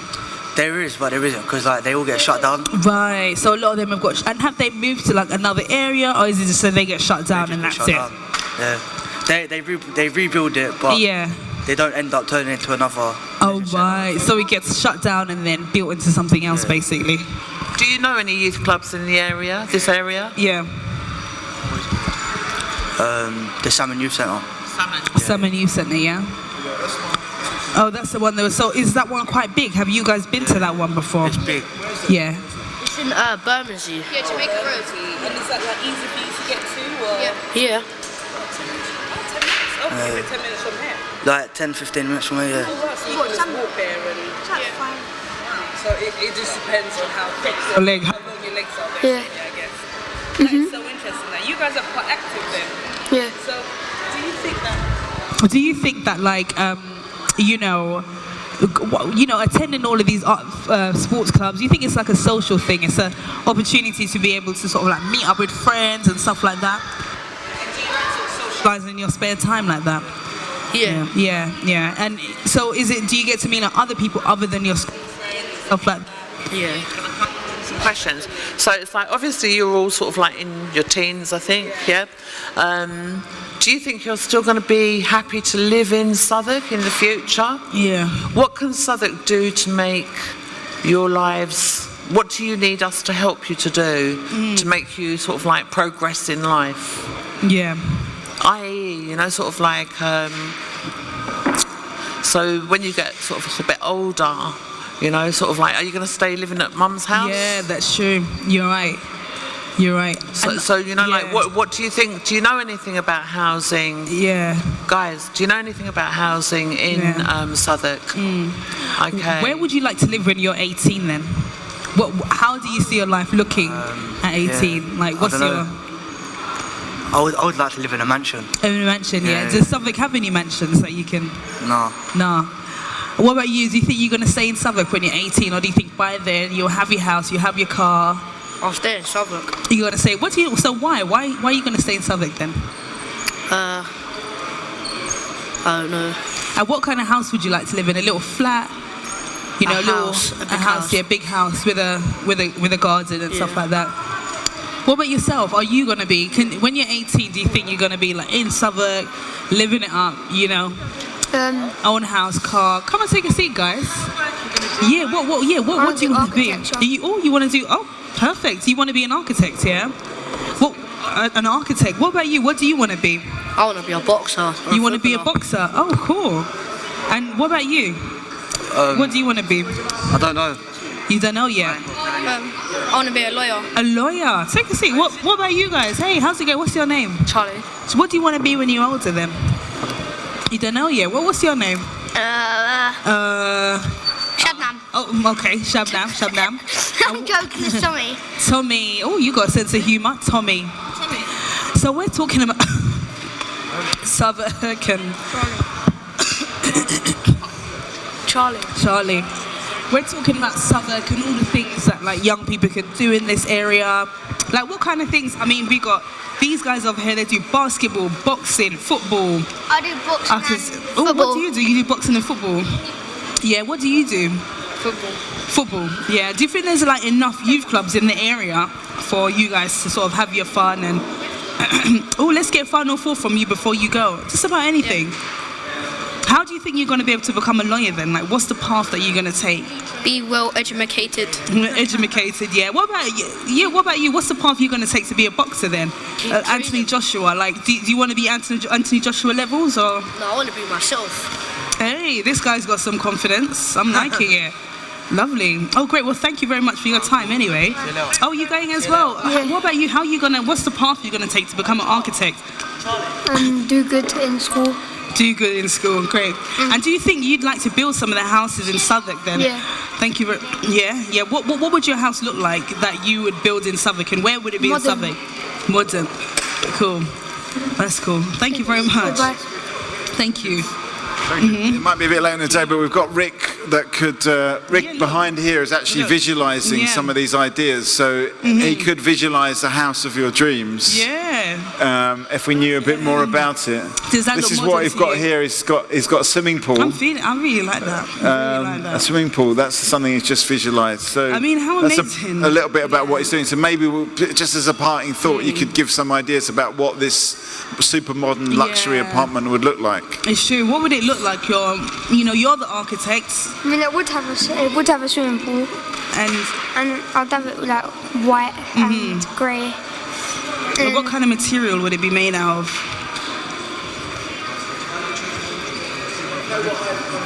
There is, but there isn't, because like they all get shut down. Right. So a lot of them have got. And have they moved to like another area, or is it just so they get shut down and that's it? Yeah. They rebuild it, but they don't end up turning into another. Oh right. So it gets shut down and then built into something else, basically. Do you know any youth clubs in the area? This area? Yeah. The Salmon Youth Centre. Salmon Youth Centre, yeah. Oh, that's the one that was. So is that one quite big? Have you guys been to that one before? It's big. Yeah. It's in Bermondsey. Yeah, Jamaica Road. And is that like easy for you to get to? Or? Yeah. 10 minutes. Oh, is it 10 minutes from here? Like 10-15 minutes from here, yeah. Oh, right, so you can just walk there and... So it just depends on how quick how long your legs are, basically, I guess. That is so interesting. Now, you guys are quite active then. Yeah. So, do you think that like, attending all of these sports clubs, you think it's like a social thing? It's an opportunity to be able to sort of like meet up with friends and stuff like that? And do you like sort of socialise in your spare time like that? Yeah. And so do you get to meet other people other than your school friends, stuff like that? Yeah. Some questions. So it's like, obviously you're all sort of like in your teens, I think, yeah? Do you think you're still going to be happy to live in Southwark in the future? Yeah. What can Southwark do to make your lives, what do you need us to help you to do to make you sort of like progress in life? Yeah. I.e., sort of like, so when you get sort of a bit older, sort of like, are you going to stay living at mum's house? Yeah, that's true. You're right. So like, what do you think? Do you know anything about housing? Yeah. Guys, do you know anything about housing in Southwark? Okay. Where would you like to live when you're 18 then? How do you see your life looking at 18? Yeah. Like, what's your... I would like to live in a mansion. In a mansion, yeah. Does Southwark have any mansions that you can... No. What about you? Do you think you're going to stay in Southwark when you're 18, or do you think by then you'll have your house, you have your car? I'll stay in Southwark. You're going to say, so why? Why are you going to stay in Southwark then? I don't know. And what kind of house would you like to live in? A little flat? A big house, yeah, big house with a garden and stuff like that. What about yourself? Are you going to be, when you're 18, do you think you're going to be like in Southwark, living it up, own house, car? Come and take a seat, guys. Yeah, what do you want to be? You want to do, perfect. You want to be an architect, yeah? An architect. What about you? What do you want to be? I want to be a boxer. You want to be a boxer? Oh, cool. And what about you? What do you want to be? I don't know. You don't know yet? I want to be a lawyer. A lawyer? Take a seat. What about you guys? Hey, how's it going? What's your name? Charlie. So what do you want to be when you're older then? You don't know yet. What's your name? Shabnam. Oh, okay. Shabnam. I'm joking, it's Tommy. Tommy. Oh, you got a sense of humour. Tommy. So we're talking about Southwark and... Charlie. We're talking about Southwark and all the things that like young people can do in this area. Like what kind of things? I mean, we got these guys over here. They do basketball, boxing, football. I do boxing and football. What do you do? You do boxing and football. Yeah. What do you do? Football. Yeah. Do you think there's like enough youth clubs in the area for you guys to sort of have your fun and? Let's get final thought from you before you go. Just about anything. Yeah. How do you think you're going to be able to become a lawyer then? Like, what's the path that you're going to take? Be well educated. Educated, yeah. What about you? Yeah, what about you? What's the path you're going to take to be a boxer then? Anthony Joshua. Like, do you want to be Anthony Joshua levels or? No, I want to be myself. Hey, this guy's got some confidence. I'm liking it. Lovely. Oh, great. Well, thank you very much for your time anyway. Oh, you're going as well? Yeah. What about you? What's the path you're going to take to become an architect? Do good in school. Do good in school, great. And do you think you'd like to build some of the houses in Southwark then? Yeah. Thank you. Yeah. What would your house look like that you would build in Southwark, and where would it be in Southwark? Modern. Cool. That's cool. Thank you very much. Thank you. It might be a bit late in the day, but we've got Rick that could. Rick behind here is actually visualising some of these ideas, so he could visualise the house of your dreams. Yeah. If we knew a bit more about it. This is what he's got here. He's got a swimming pool. I really like that. A swimming pool. That's something he's just visualised. So I mean, how amazing. A little bit about what he's doing. So maybe just as a parting thought, you could give some ideas about what this super modern luxury apartment would look like. It's true. What would it look like? You're the architects. I mean, it would have a swimming pool, and I'd have it like white and grey. And what kind of material would it be made out of?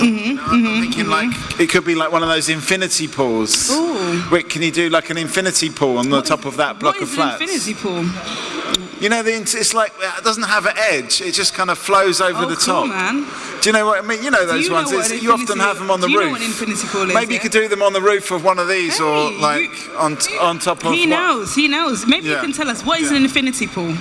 I'm thinking like it could be like one of those infinity pools. Ooh. Rick, can you do like an infinity pool on the top of that block of flats? What is an infinity pool? You know, it's like it doesn't have an edge. It just kind of flows over the top. Man. Do you know what I mean? You know those ones. You often have them on the roof. Do you know what an infinity pool is? Maybe you could do them on the roof of one of these, or like on top of. He knows. Maybe you can tell us what is an infinity pool.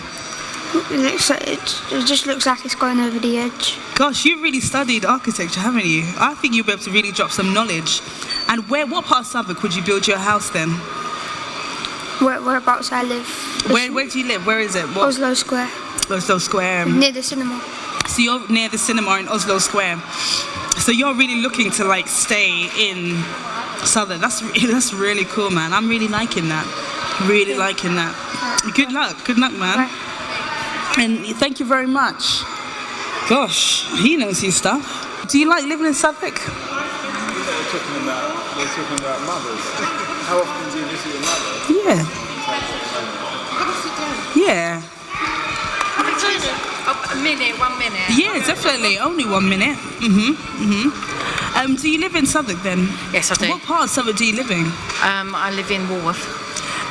It just looks like it's going over the edge. Gosh, you've really studied architecture, haven't you? I think you'll be able to really drop some knowledge. And what part of Southwark would you build your house then? Whereabouts I live. Where do you live? Where is it? Oslo Square. Oslo Square. Near the cinema. So you're near the cinema in Oslo Square. So you're really looking to like stay in Southwark. That's really cool, man. I'm really liking that. Really liking that. Good luck. Good luck, man. Right. And thank you very much. Gosh, he knows his stuff. Do you like living in Southwark? They're talking about mothers. How often do you visit your mother? Yeah. Yeah. A minute, 1 minute. Yeah, definitely. Only 1 minute. Do you live in Southwark then? Yes, I do. What part of Southwark do you live in? I live in Walworth.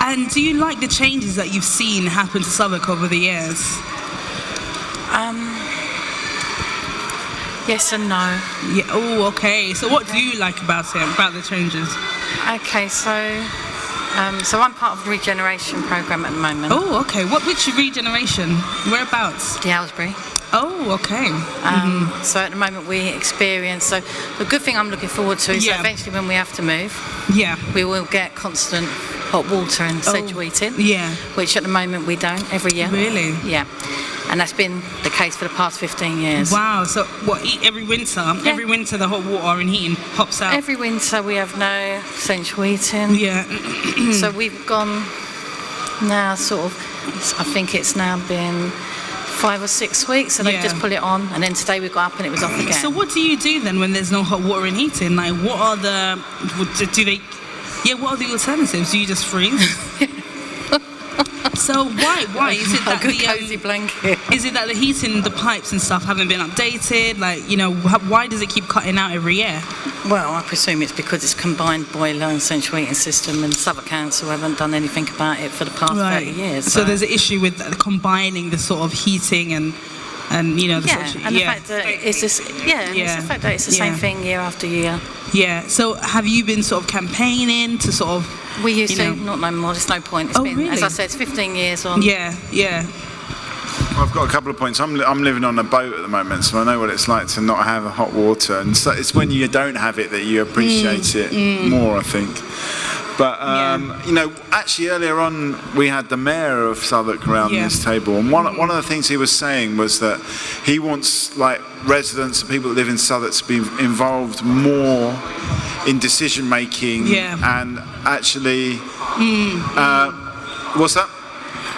And do you like the changes that you've seen happen to Southwark over the years? Yes and no. Yeah. Oh, okay. So what do you like about it, about the changes? Okay, so I'm part of the regeneration programme at the moment. Oh, okay. Which regeneration? Whereabouts? The Aylesbury. Oh, okay. So at the moment we experience, so the good thing I'm looking forward to is that eventually when we have to move, we will get constant hot water and central heating, which at the moment we don't every year. Really? Yeah. And that's been the case for the past 15 years. Wow, so what, every winter? Yeah. Every winter the hot water and heating pops out? Every winter we have no central heating. Yeah. So we've gone now sort of, I think it's now been 5 or 6 weeks, and they just pull it on, and then today we got up and it was off again. So what do you do then when there's no hot water and heating? Like what are the, what are the alternatives? Do you just freeze? So why is it that the cozy blanket? Is it that the heating, the pipes and stuff haven't been updated? Like, why does it keep cutting out every year? Well, I presume it's because it's combined boiler and central heating system, and Southwark Council haven't done anything about it for the past 30 years. So there's an issue with combining the sort of heating and the fact that it's just it's the fact that it's the same thing year after year. Yeah. So have you been sort of campaigning to sort of? We used to, not no more. There's no point. It's been, really? As I said, it's 15 years on. Yeah. Well, I've got a couple of points. I'm living on a boat at the moment, so I know what it's like to not have hot water, and so it's when you don't have it that you appreciate it more, I think. But actually earlier on we had the mayor of Southwark around this table, and one of the things he was saying was that he wants residents and people that live in Southwark to be involved more in decision making and actually what's that?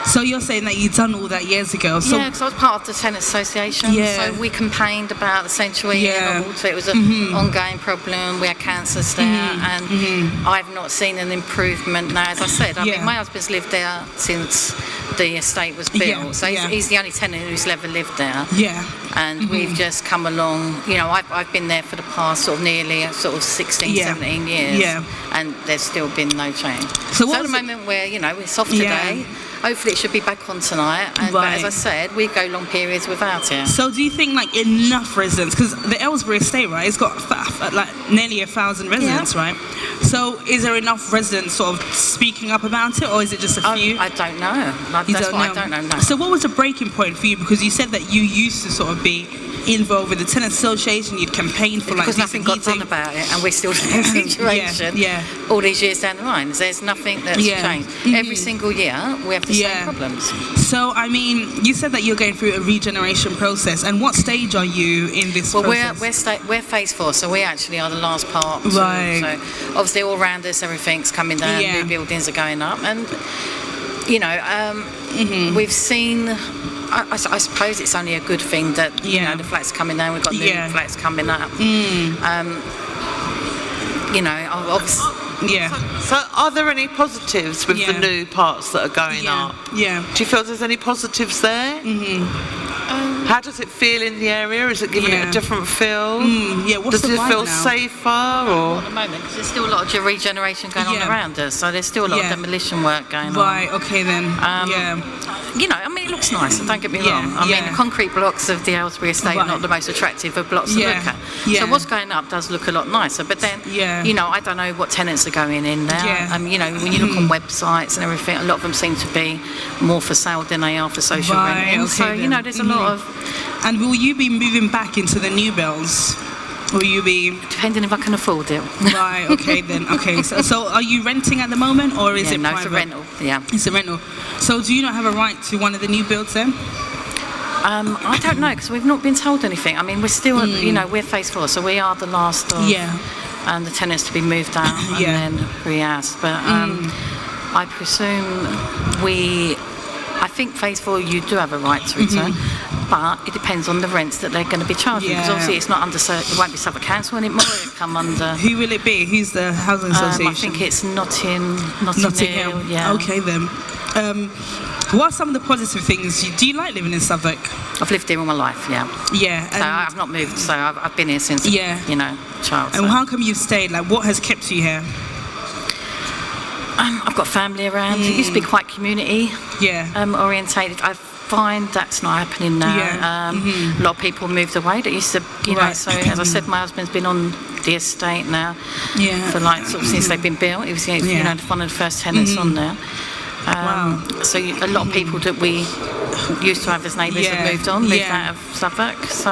So you're saying that you've done all that years ago? So because I was part of the Tenants Association, so we campaigned about the central heating and water. It was an ongoing problem. We had councillors there, and I've not seen an improvement now. As I said, I mean, my husband's lived there since the estate was built, so he's the only tenant who's ever lived there. And we've just come along. I've been there for the past nearly 16, 17 years, and there's still been no change. So at the moment where it's off today. hopefully it should be back on tonight. And, but as I said, we go long periods without it. So do you think like enough residents, because the Aylesbury estate, right, it's got like nearly 1,000 residents, right? So is there enough residents sort of speaking up about it, or is it just a few? I don't know. I don't know. No. So what was the breaking point for you? Because you said that you used to sort of be involved with the tenant association, you'd campaigned for because nothing got done about it, and we're still in the same situation all these years down the line. There's nothing that's changed. Every single year we have the same problems. So I mean, you said that you're going through a regeneration process, and what stage are you in this process? We're phase 4, so we actually are the last part. Right. So obviously all around us everything's coming down, new buildings are going up, and you know, we've seen. I suppose it's only a good thing that you know the flats coming down. We've got new flats coming up. You know, obviously. So are there any positives with the new parts that are going up? Do you feel there's any positives there? How does it feel in the area? Is it giving it a different feel? Does it feel safer? Or? At the moment, because there's still a lot of regeneration going on around us, so there's still a lot of demolition work going on. Right, okay then. You know, I mean, it looks nice, and don't get me wrong. I mean, the concrete blocks of the Aylesbury estate are not the most attractive of blocks to look at. So what's going up does look a lot nicer, but then, you know, I don't know what tenants are going in there. You know, when you look on websites and everything, a lot of them seem to be more for sale than they are for social renting. So, you know, there's a lot of... And will you be moving back into the new builds? Will you be... Depending if I can afford it. Right, okay then. Okay, so are you renting at the moment, or is it private? It's a rental, It's a rental. So do you not have a right to one of the new builds then? I don't know, because we've not been told anything. I mean, we're still, you know, we're phase 4, so we are the last of the tenants to be moved out and then re-asked. But I presume I think phase 4 you do have a right to return, but it depends on the rents that they're going to be charging. Because obviously it's not under, it won't be Southwark Council anymore. It'll come under. Who will it be? Who's the housing association? I think it's Notting Hill. Yeah. Okay then. What are some of the positive things? Do you like living in Southwark? I've lived here all my life. Yeah. So I've not moved. So I've been here since you know, child. And how come you've stayed? Like, what has kept you here? I've got family around. It used to be quite community orientated. I find that's not happening now. A lot of people moved away that used to, you know, so as I said, my husband's been on the estate now for like sort of since they've been built. He was you know, one of the first tenants on there. So a lot of people that we used to have as neighbours have moved on, moved out of Suffolk. So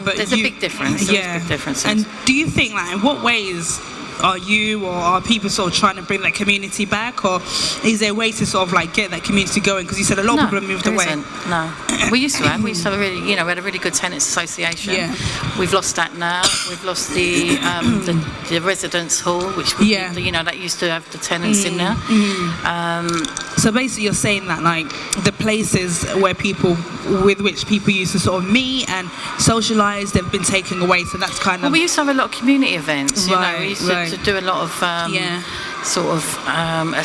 but there's a big difference. Big differences. And do you think, like, in what ways are you or are people sort of trying to bring that community back, or is there a way to sort of like get that community going? Because you said a lot of people have moved away. No, we used to have a really, you know, we had a really good tenants association. We've lost that now. We've lost the residence hall, which you know, that used to have the tenants in there. So basically, you're saying that like the places where with which people used to sort of meet and socialise, they've been taken away. So that's kind of. Well, we used to have a lot of community events. You know, we used to do a lot of sort of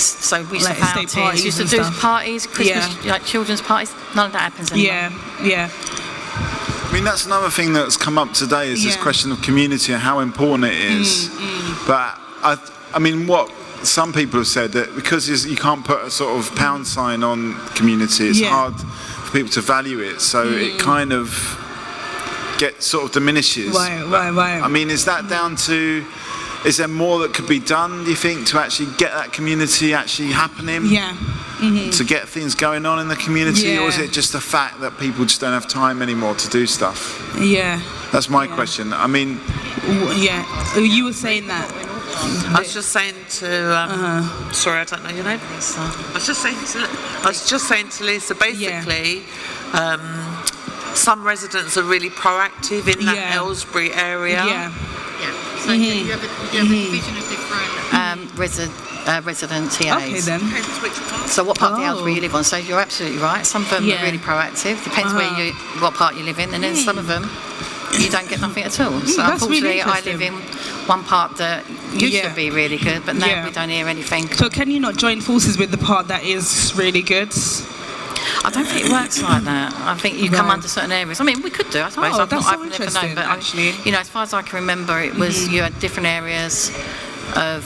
so we used to have outings, used to do parties, Christmas like children's parties. None of that happens anymore. I mean, that's another thing that's come up today is this question of community and how important it is. But I mean, what some people have said that because you can't put a sort of pound sign on community, it's hard for people to value it. So it kind of sort of diminishes. Right. I mean, is that down to? Is there more that could be done, do you think, to actually get that community actually happening? To get things going on in the community? Or is it just the fact that people just don't have time anymore to do stuff? That's my question. I mean... You were saying that... I was just saying to... Sorry, I don't know your name. I was just saying to Lisa, basically... some residents are really proactive in that Aylesbury area. So you have a division of different resident TAs. Okay then. So what part of the Aylesbury you live on? So you're absolutely right. Some of them are really proactive. Depends what part you live in, and then some of them you don't get nothing at all. So unfortunately, I live in one part that used to be really good, but now we don't hear anything. So can you not join forces with the part that is really good? I don't think it works like that. I think you come under certain areas. I mean, we could do, I suppose. I've never known, but actually, you know, as far as I can remember, it was you had different areas of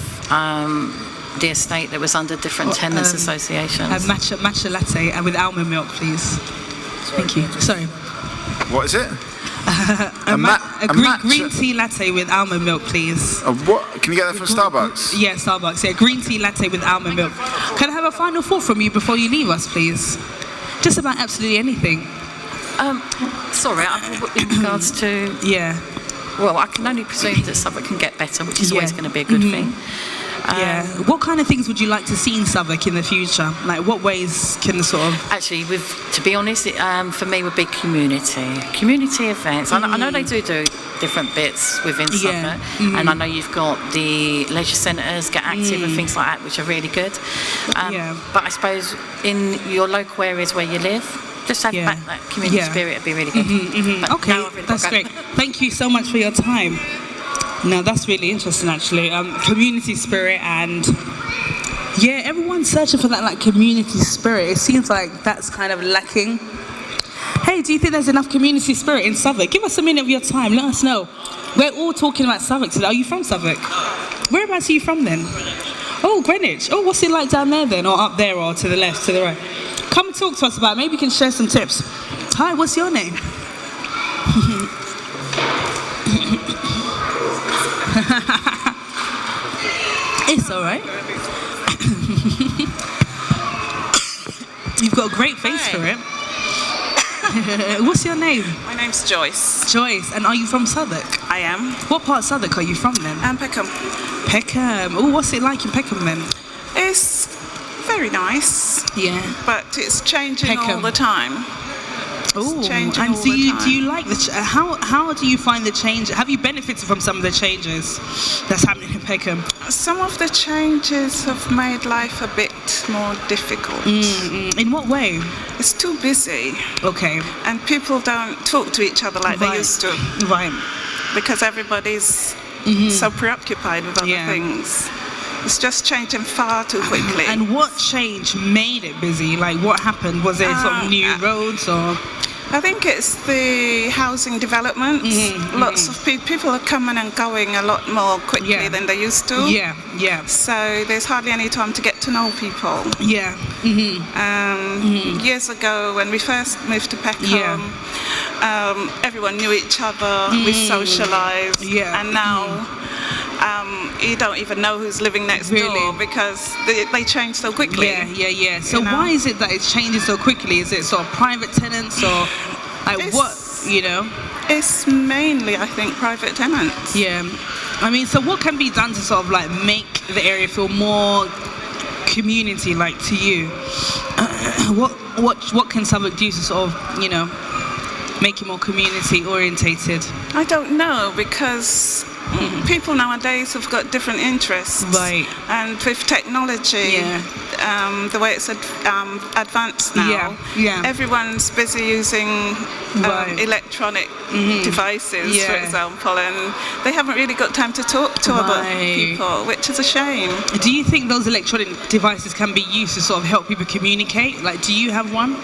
the estate that was under different tenants associations. A matcha latte with almond milk, please. Thank you. Sorry. What is it? Green tea latte with almond milk, please. What? Can you get that from Starbucks? Yeah, Starbucks. Yeah, green tea latte with almond milk. Can I have a final thought from you before you leave us, please? Just about absolutely anything. Sorry, in regards to... Yeah. Well, I can only presume that Southwark can get better, which is always going to be a good thing. Yeah. What kind of things would you like to see in Southwark in the future? Like, what ways can sort of... Actually, to be honest, for me would be community events. I know they do different bits within Southwark, and I know you've got the leisure centres get active and things like that, which are really good. But I suppose in your local areas where you live, just have back that community spirit would be really good. Okay, that's great. Thank you so much for your time. No, that's really interesting, actually. Community spirit, and everyone's searching for that community spirit. It seems like that's kind of lacking. Hey, do you think there's enough community spirit in Southwark? Give us a minute of your time. Let us know. We're all talking about Southwark today. Are you from Southwark? Whereabouts are you from then? Oh, Greenwich. Oh, what's it like down there then, or up there, or to the left, to the right? Come and talk to us about it. Maybe you can share some tips. Hi, what's your name? It's all right. You've got a great face for it. What's your name? My name's Joyce. Joyce, and are you from Southwark? I am. What part of Southwark are you from then? Peckham. Peckham. Oh, what's it like in Peckham then? It's very nice. Yeah. But it's changing all the time. Oh, and do you like how do you find the change? Have you benefited from some of the changes that's happening in Peckham? Some of the changes have made life a bit more difficult. In what way? It's too busy. Okay. And people don't talk to each other like they used to. Right. Because everybody's so preoccupied with other things. It's just changing far too quickly. And what change made it busy? Like, what happened? Was there some new roads or...? I think it's the housing development. Lots of people are coming and going a lot more quickly than they used to. Yeah. So there's hardly any time to get to know people. Yeah. Years ago, when we first moved to Peckham, everyone knew each other. We socialised. And now you don't even know who's living next door because they change so quickly. Yeah. So why is it that it's changing so quickly? Is it sort of private tenants or what? It's mainly, I think, private tenants. Yeah. I mean, so what can be done to sort of make the area feel more community-like to you? What can Southwark do to sort of make it more community-orientated? I don't know, because people nowadays have got different interests. Right. And with technology, the way it's advanced now, everyone's busy using electronic devices, for example, and they haven't really got time to talk to other people, which is a shame. Do you think those electronic devices can be used to sort of help people communicate? Like, do you have one?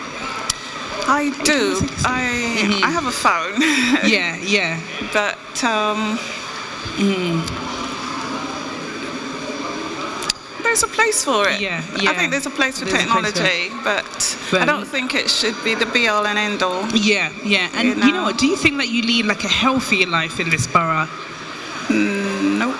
I do. I have a phone. Yeah. But there's a place for it. Yeah. I think there's a place for technology, but I don't think it should be the be-all and end-all. Yeah. And you know what? Do you think that you lead a healthier life in this borough? Nope.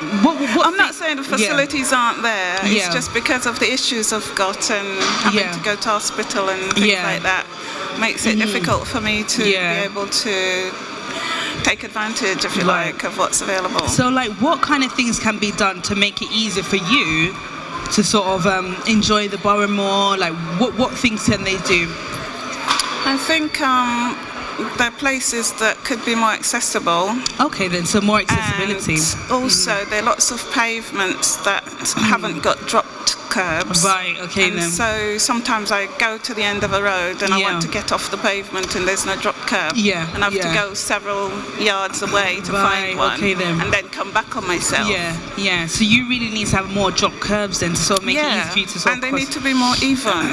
I'm not saying the facilities aren't there. It's just because of the issues I've got and having to go to hospital and things like that makes it difficult for me to be able to take advantage, if you like, of what's available. So, what kind of things can be done to make it easier for you to sort of enjoy the borough more? What things can they do? I think there are places that could be more accessible. Okay, then, so more accessibility. And also, there are lots of pavements that haven't got dropped curbs. Right, okay, and then. So sometimes I go to the end of a road and I want to get off the pavement and there's no dropped curb. Yeah. And I have to go several yards away to find one. Okay, then. And then come back on myself. Yeah. So you really need to have more dropped curbs then to sort of make it easy for you to sort and they need to be more even.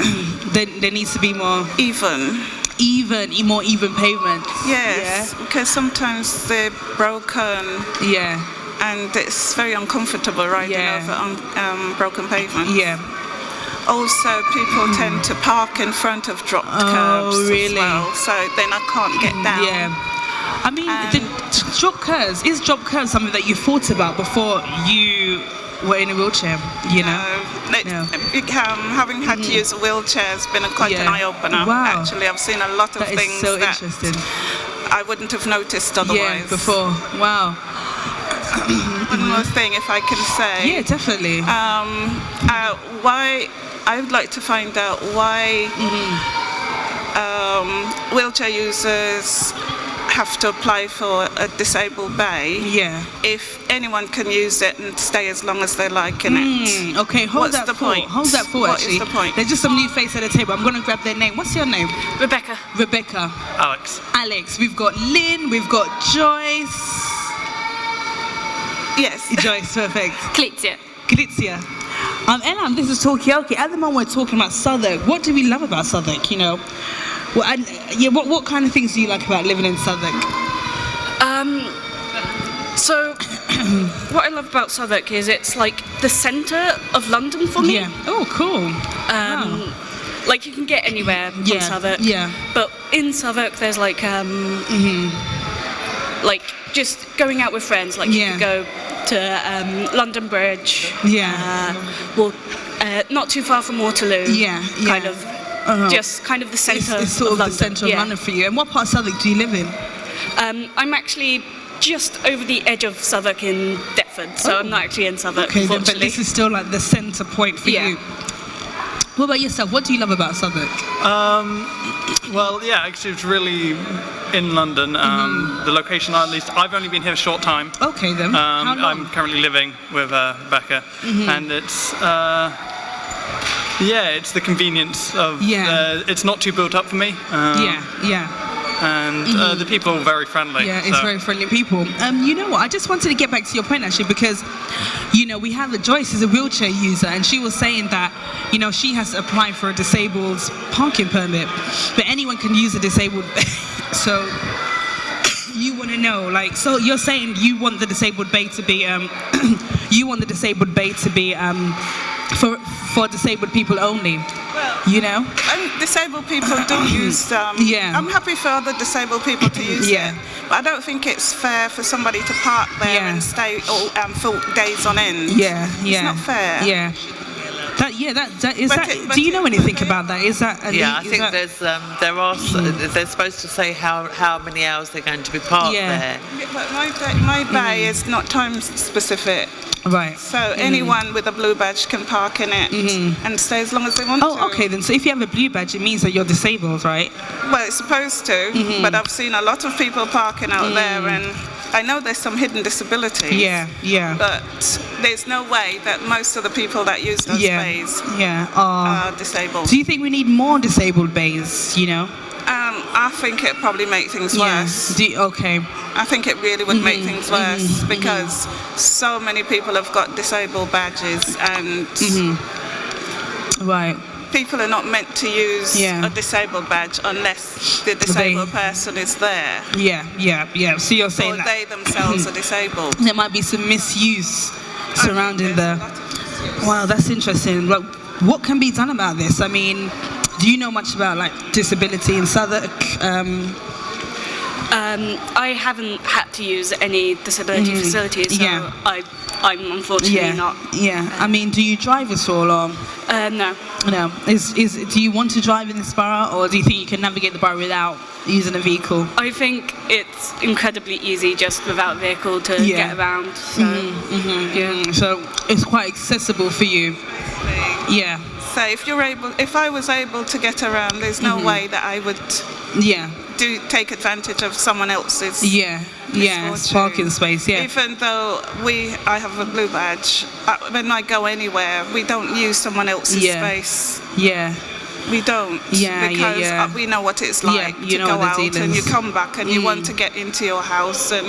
There needs to be more... More even pavements. Yes, because sometimes they're broken. and it's very uncomfortable riding over on broken pavements. Yeah. Also, people tend to park in front of dropped curbs as well, so then I can't get down. Yeah. I mean, the drop curbs, is drop curbs something that you thought about before you were in a wheelchair, you know? Having had to use a wheelchair has been quite an eye-opener. Wow. Actually, I've seen a lot of things so that interesting. I wouldn't have noticed otherwise. Yeah, before. Wow. One more thing, if I can say. Yeah, definitely. Why I would like to find out why wheelchair users have to apply for a disabled bay. Yeah. If anyone can use it and stay as long as they like in it. Okay, hold that thought. Hold that thought. What is the point? There's just some new face at the table. I'm going to grab their name. What's your name? Rebecca. Rebecca. Alex. Alex. We've got Lynn. We've got Joyce. Yes. Joyce, perfect. Clitzia. Clitzia. Elam, this is Talkaoke. At the moment, we're talking about Southwark. What do we love about Southwark? You know, what kind of things do you like about living in Southwark? So, what I love about Southwark is it's like the centre of London for me. Yeah. Oh, cool. Like you can get anywhere from Southwark. Yeah. But in Southwark, there's like like just going out with friends. Like you could go to London Bridge. Yeah. Not too far from Waterloo. Yeah. Kind of. Just kind of the centre. It's sort of London. the centre of London for you. And what part of Southwark do you live in? I'm actually just over the edge of Southwark in Deptford, so I'm not actually in Southwark, Okay, unfortunately. but this is still like the centre point for you. What about yourself? What do you love about Southwark? Well, yeah, actually it's really in London. The location, at least, I've only been here a short time. Okay then. How long? I'm currently living with Becca, and it's it's the convenience of it's not too built up for me. And the people are very friendly. Yeah, it's very friendly people. You know what? I just wanted to get back to your point actually, because you know we have Joyce is a wheelchair user, and she was saying that you know she has to apply for a disabled parking permit, but anyone can use a disabled. So you want to know, like, so you're saying you want the disabled bay to be for disabled people only. Well, you know, disabled people do use. I'm happy for other disabled people to use it, but I don't think it's fair for somebody to park there and stay for days on end. It's not fair. That is. Do you know anything about that? Is that? I think they're supposed to say how many hours they're going to be parked there. But my bay is not time specific. Right. So anyone with a blue badge can park in it and stay as long as they want to. Oh, okay then. So if you have a blue badge, it means that you're disabled, right? Well, it's supposed to, but I've seen a lot of people parking out there, and I know there's some hidden disabilities. Yeah. But there's no way that most of the people that use those bays are disabled. Do you think we need more disabled bays? You know. I think it probably make things worse. I think it really would make things worse because so many people have got disabled badges and people are not meant to use a disabled badge unless the disabled person is there. Yeah. So you're saying that they themselves are disabled. There might be some misuse surrounding Wow, that's interesting. Like, what can be done about this? I mean, do you know much about like disability in Southwark? I haven't had to use any disability facilities, so I'm unfortunately not. I mean, do you drive at all, or? No. No. Do you want to drive in this borough, or do you think you can navigate the borough without using a vehicle? I think it's incredibly easy just without a vehicle to get around. So, So it's quite accessible for you. Yeah. So if I was able to get around, there's no way that I would take advantage of someone else's parking space. Even though I have a blue badge, when I go anywhere, we don't use someone else's space. We don't, because we know what it's like to go out and you come back and you want to get into your house and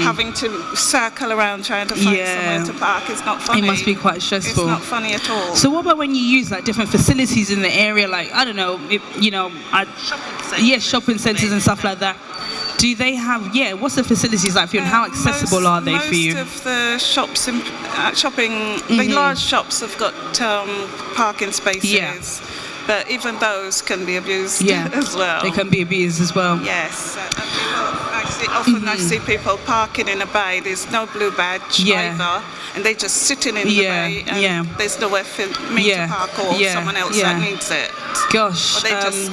having to circle around trying to find somewhere to park is not funny. It must be quite stressful. It's not funny at all. So what about when you use like different facilities in the area, like, I don't know, shopping centres and stuff like that? Do they have, what's the facilities like for you and how accessible are they for you? Most of the shops, the large shops have got parking spaces, but even those can be abused as well. They can be abused as well. Yes. I see people parking in a bay, there's no blue badge either, and they're just sitting in the bay, and there's nowhere for me to park or someone else that needs it. Gosh. Or they just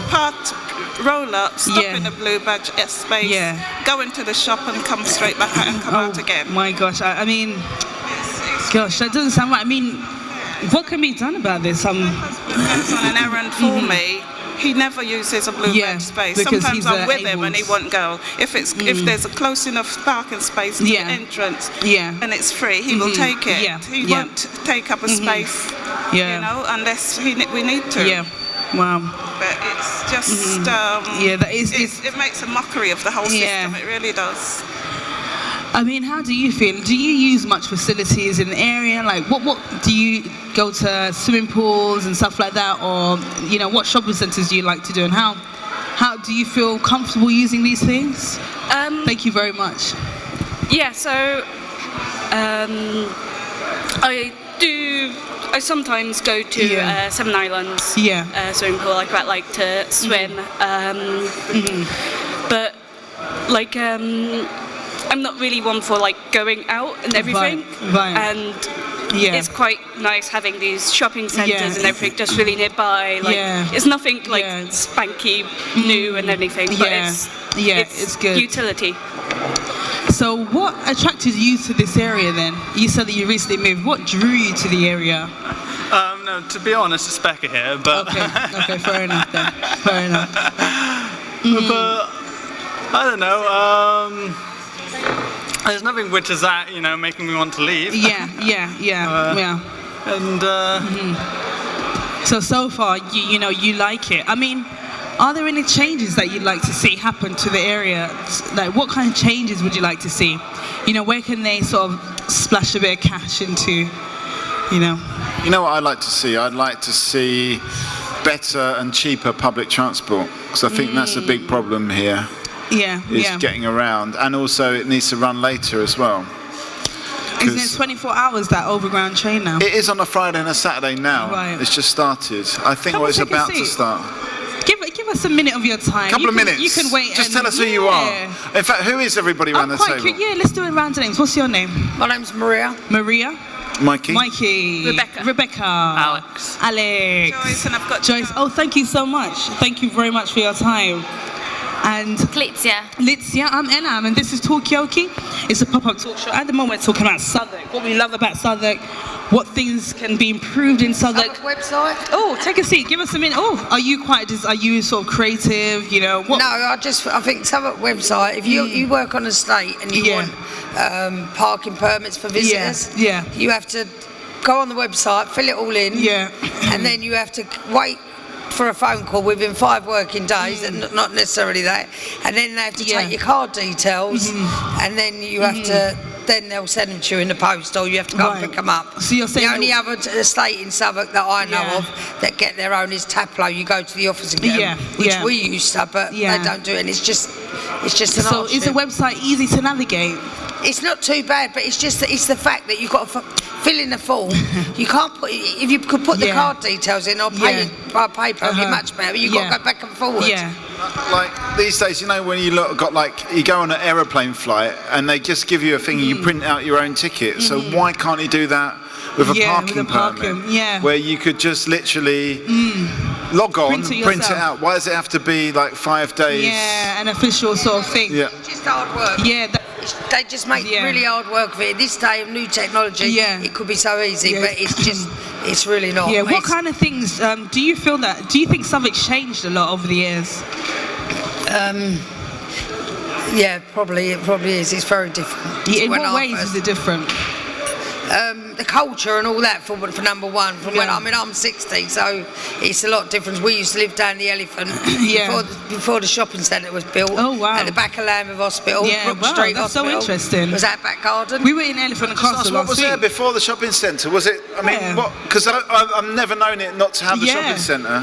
roll up, stop in a blue badge space, go into the shop and come straight back out and come out again. My gosh, I mean, gosh, that doesn't sound right. I mean, what can be done about this? My husband goes on an errand for me. He never uses a blue badge space. Sometimes I'm with him and he won't go. If there's a close enough parking space to the entrance and it's free, he will take it. He won't take up a space, unless we need to. Yeah. Wow. But it's just it makes a mockery of the whole system. It really does. I mean, how do you feel? Do you use much facilities in the area? Like, what do you go to swimming pools and stuff like that, or what shopping centres do you like to do, and how do you feel comfortable using these things? Thank you very much. Yeah, so I sometimes go to Seven Islands swimming pool. I quite like to swim, but like. I'm not really one for like going out and everything, and it's quite nice having these shopping centres and everything just really nearby. Like it's nothing like spanky new and anything, but it's good utility. So what attracted you to this area then? You said that you recently moved. What drew you to the area? No, to be honest, it's Becca here, but okay, fair enough then. Fair enough. But I don't know. There's nothing which is that, making me want to leave. And so far, you like it. I mean, are there any changes that you'd like to see happen to the area? Like, what kind of changes would you like to see? Where can they sort of splash a bit of cash into? You know what I'd like to see? I'd like to see better and cheaper public transport, because I think that's a big problem here. Getting around, and also it needs to run later as well. Isn't it 24 hours, that overground train now? It is on a Friday and a Saturday now. Right. It's just started. I think it's about to start. Give us a minute of your time. Couple of minutes. You can wait. Just tell us who you are. In fact, who is everybody around the table? Let's do a round of names. What's your name? My name's Maria. Maria. Mikey. Rebecca. Alex. Joyce, and I've got Joyce. Oh, thank you so much. Thank you very much for your time. And Litzia, I'm Enam, and this is Talkaoke. It's a pop-up talk show. At the moment, we're talking about Southwark, what we love about Southwark, what things can be improved in Southwark. Website. Oh, take a seat. Give us a minute. Oh, are you sort of creative? What? No, I think Southwark website. If you work on a estate and you want parking permits for visitors, you have to go on the website, fill it all in, and then you have to wait for a phone call within 5 working days, and not necessarily that, and then they have to take your card details, and then you have to, then they'll send them to you in the post, or you have to go and pick them up. So you're saying the only other estate in Southwark that I know of that get their own is Taplow. You go to the office and get them, which we used to, but they don't do it, and it's just an So is the website easy to navigate? It's not too bad, but it's the fact that you've got to fill in the form. You can't put, if you could put the card details in or pay it by paper, it'd be much better. But you've got to go back and forward. Like these days, when you you go on an aeroplane flight and they just give you a thing, and you print out your own ticket. So why can't you do that with a parking permit? Where you could just literally log on, print it out. Why does it have to be like 5 days? Yeah, an official sort of thing. Yeah. Just hard work. Yeah. They just make really hard work of it. In this day of new technology, it could be so easy, but it's really not. Yeah. What kind of things do you think Southwark's changed a lot over the years? Yeah, probably. It probably is. It's very different. In what ways is it different? The culture and all that for number one. I'm 60, so it's a lot different. We used to live down the Elephant before the shopping centre was built. Oh wow! At the back of Lambeth Hospital, Brook that's Street Hospital. So interesting. Was that back garden? We were in Elephant and Castle. What was there before the shopping centre? Was it? I mean, what? Because I've never known it not to have the shopping centre.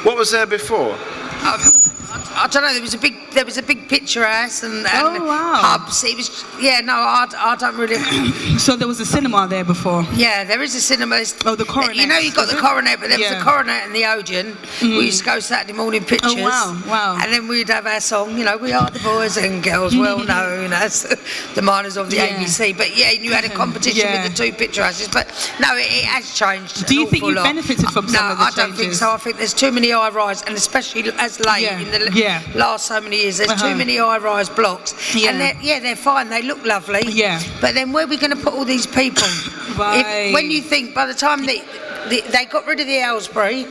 What was there before? I don't know. There was a big picture house and pubs. It was I don't really. So there was a cinema there before. Yeah, there is a cinema. The Coronet. You know, you got the Coronet, but there was a Coronet and the Odeon. We used to go Saturday morning pictures. Oh wow! And then we'd have our song. You know, we are the boys and girls, well known as the miners of the ABC. But yeah, you had a competition with the two picture houses. But no, it has changed. Do you think you benefited from some of the changes? No, I don't think so. I think there's too many high-rise, and especially as late in the last so many years, there's too many high-rise blocks. And they're fine. They look lovely. Yeah. But then where are we going to put all these people? Right. When you think by the time they got rid of the Aylesbury,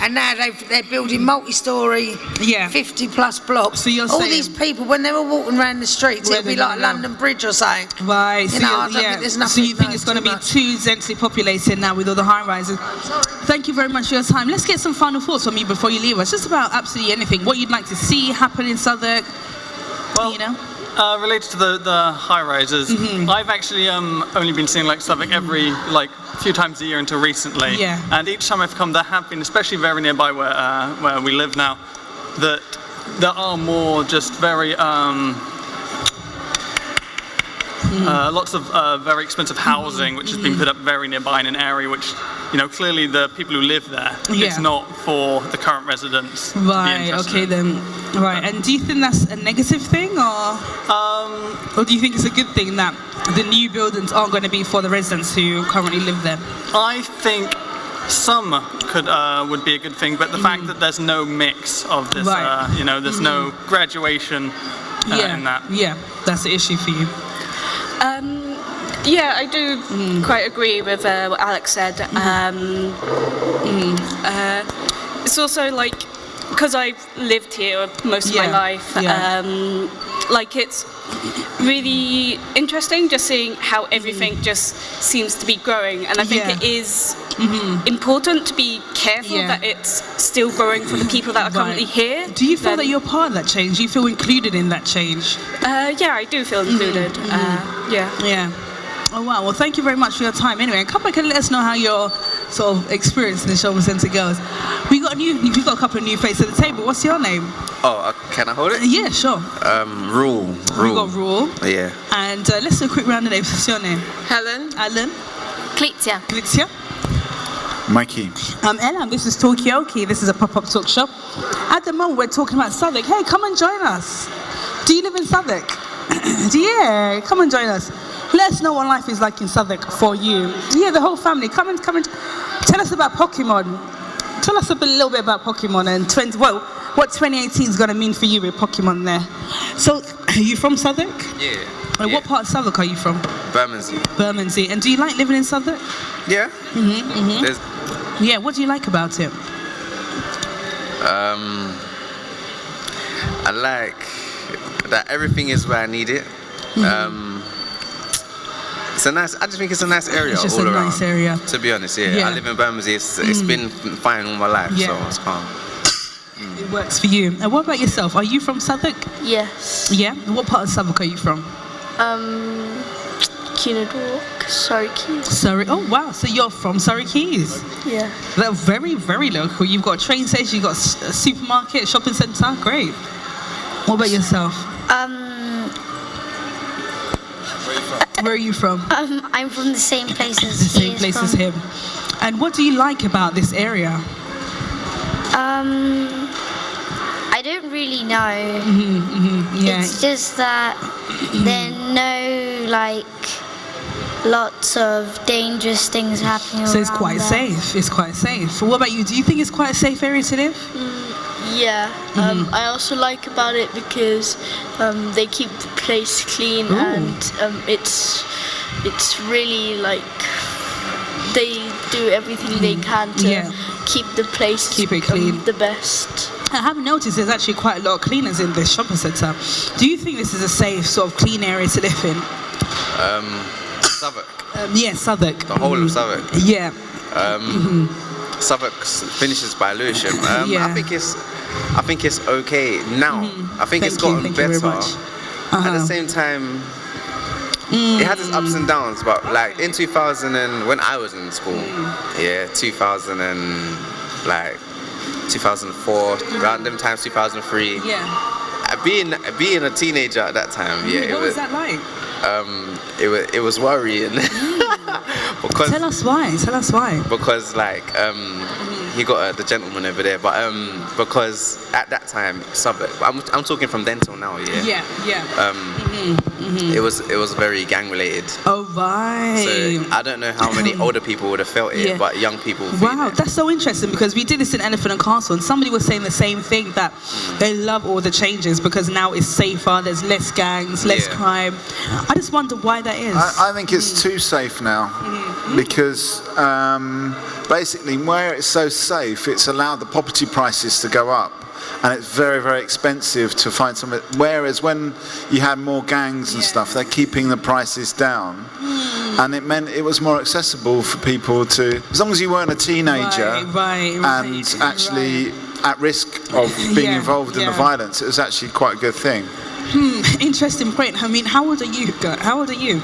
and now they're building multi-storey, 50-plus blocks. So you're all saying these people, when they were walking around the streets, it'll be like London Bridge or something. Right. You know, I don't think there's nothing. So you think it's going to be too densely populated now with all the high-rises? Thank you very much for your time. Let's get some final thoughts from you before you leave us. Just about absolutely anything. What you'd like to see happen in Southwark. Well, related to the high rises, I've actually only been seeing like Southwark every few times a year until recently. Yeah. And each time I've come, there have been, especially very nearby where we live now, that there are more just very lots of very expensive housing, which has been put up very nearby in an area which, clearly the people who live there, it's not for the current residents. Right. Okay then. Right. And do you think that's a negative thing, or do you think it's a good thing that the new buildings aren't going to be for the residents who currently live there? I think some would be a good thing, but the fact that there's no mix of this, there's no graduation in that. Yeah, that's the issue for you. Yeah, I do quite agree with what Alex said. It's also because I've lived here most of my life, it's really interesting just seeing how everything just seems to be growing, and I think it is important to be careful that it's still growing for the people that are currently here. Do you feel that you're part of that change? Do you feel included in that change? Yeah, I do feel included. Yeah. Oh wow, well thank you very much for your time. Anyway, come back and let us know how your sort of experience in the shopping centre goes. We've got a couple of new faces at the table. What's your name? Oh, can I hold it? Yeah, sure. Rule. We've got Rule. Yeah. And let's do a quick round of names. What's your name? Helen. Alan. Kletia. Kletia. Mikey. I'm Ella. This is Talkaoke. This is a pop-up talk shop. At the moment, we're talking about Southwark. Hey, come and join us. Do you live in Southwark? Yeah, come and join us. Let us know what life is like in Southwark for you. Yeah, the whole family. Come and tell us about Pokemon. Tell us a little bit about Pokemon and what 2018 is going to mean for you with Pokemon there. So, are you from Southwark? Yeah. What part of Southwark are you from? Bermondsey. Bermondsey. And do you like living in Southwark? Yeah. Yeah, what do you like about it? I like that everything is where I need it. I just think it's a nice area. It's just all a around, nice area. To be honest, I live in Bermondsey. It's been fine all my life, so it's calm. It works for you. And what about yourself? Are you from Southwark? Yes. Yeah? What part of Southwark are you from? Walk, Surrey Quays. Surrey. Oh wow! So you're from Surrey Quays? Yeah. They're very, very local. You've got a train station. You've got a supermarket, shopping centre. Great. What about yourself? Where are you from? I'm from the same place as the same place as him. And what do you like about this area? I don't really know. Yeah. It's just that there are no lots of dangerous things happening. So it's around quite there. safe. It's quite safe. What about you? Do you think it's quite a safe area to live? Yeah. I also like about it because they keep the place clean. Ooh. And it's really they do everything they can to keep the place clean. The best. I have noticed there's actually quite a lot of cleaners in this shopping centre. Do you think this is a safe sort of clean area to live in? Southwark. Yeah, Southwark. The whole of Southwark. Yeah. Southwark finishes by Lewisham. I think it's okay now. I think it's gotten better. At the same time, it had its ups and downs. But in 2000 and when I was in school, 2000 and 2004, around them times, 2003. Yeah. Being a teenager at that time, What was that like? It was worrying. Because, Tell us why. Because like he got the gentleman over there, but because at that time Southwark, I'm talking from then till now, Yeah. It was very gang related. Oh right. So I don't know how many older people would have felt it, but young people. Wow, that's so interesting because we did this in Elephant and Castle, and somebody was saying the same thing, that they love all the changes because now it's safer. There's less gangs, less crime. I just wonder why that is. I think it's too safe now because basically where it's so safe, it's allowed the property prices to go up. And it's very, very expensive to find something. Whereas when you had more gangs and stuff, they're keeping the prices down. And it meant it was more accessible for people to, as long as you weren't a teenager and actually at risk of being involved in the violence, it was actually quite a good thing. Interesting point. I mean, how old are you? How old are you?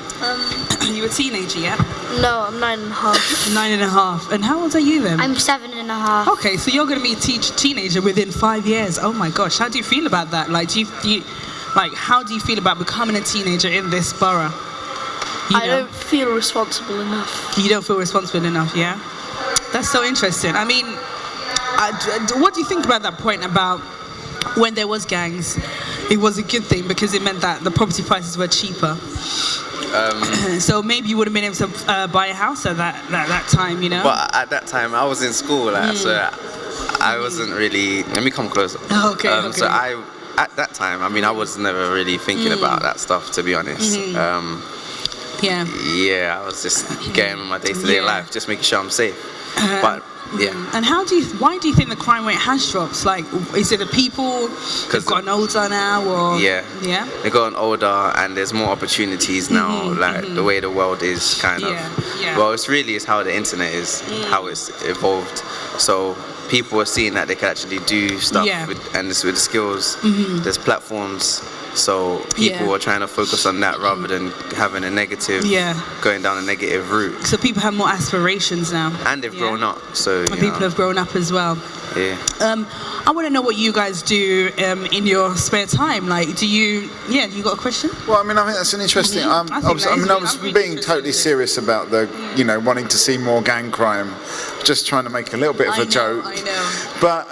You a teenager, yeah? No, I'm 9.5. 9.5. And how old are you then? I'm 7.5. Okay, so you're going to be a teenager within 5 years. Oh my gosh, how do you feel about that? Like, how do you feel about becoming a teenager in this borough? I don't feel responsible enough. You don't feel responsible enough, yeah? That's so interesting. I mean, what do you think about that point about when there was gangs? It was a good thing because it meant that the property prices were cheaper. So maybe you would have been able to buy a house at that time, you know? But at that time, I was in school, so I wasn't really. Let me come closer. Okay. So at that time, I mean, I was never really thinking about that stuff, to be honest. Yeah, I was just getting on my day-to-day life, just making sure I'm safe. But yeah. And why do you think the crime rate has dropped? Like, is it the people have gotten older now, or they've gotten older and there's more opportunities now, like the way the world is kind of. Well, it's how the internet is, how it's evolved. So people are seeing that they can actually do stuff with the skills. There's platforms. So people are trying to focus on that rather than having a negative, going down a negative route. So people have more aspirations now. And they've grown up. So people have grown up as well. Yeah. I want to know what you guys do in your spare time. Like, do you got a question? Well, I mean, I think that's an interesting. I was being totally serious about the, wanting to see more gang crime. Just trying to make a little bit of a joke. I know. But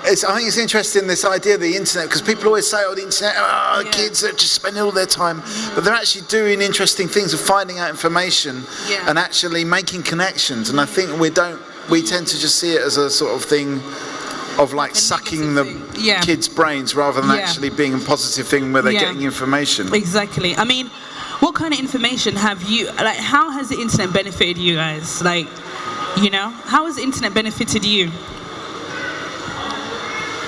I think it's interesting, this idea of the internet, because people always say, the internet, the kids are just spending all their time, but they're actually doing interesting things of finding out information and actually making connections. And I think we tend to just see it as a sort of thing of like sucking the kids' brains rather than actually being a positive thing where they're getting information. Exactly. I mean, what kind of information have you, like, how has the internet benefited you guys? Like, how has the internet benefited you?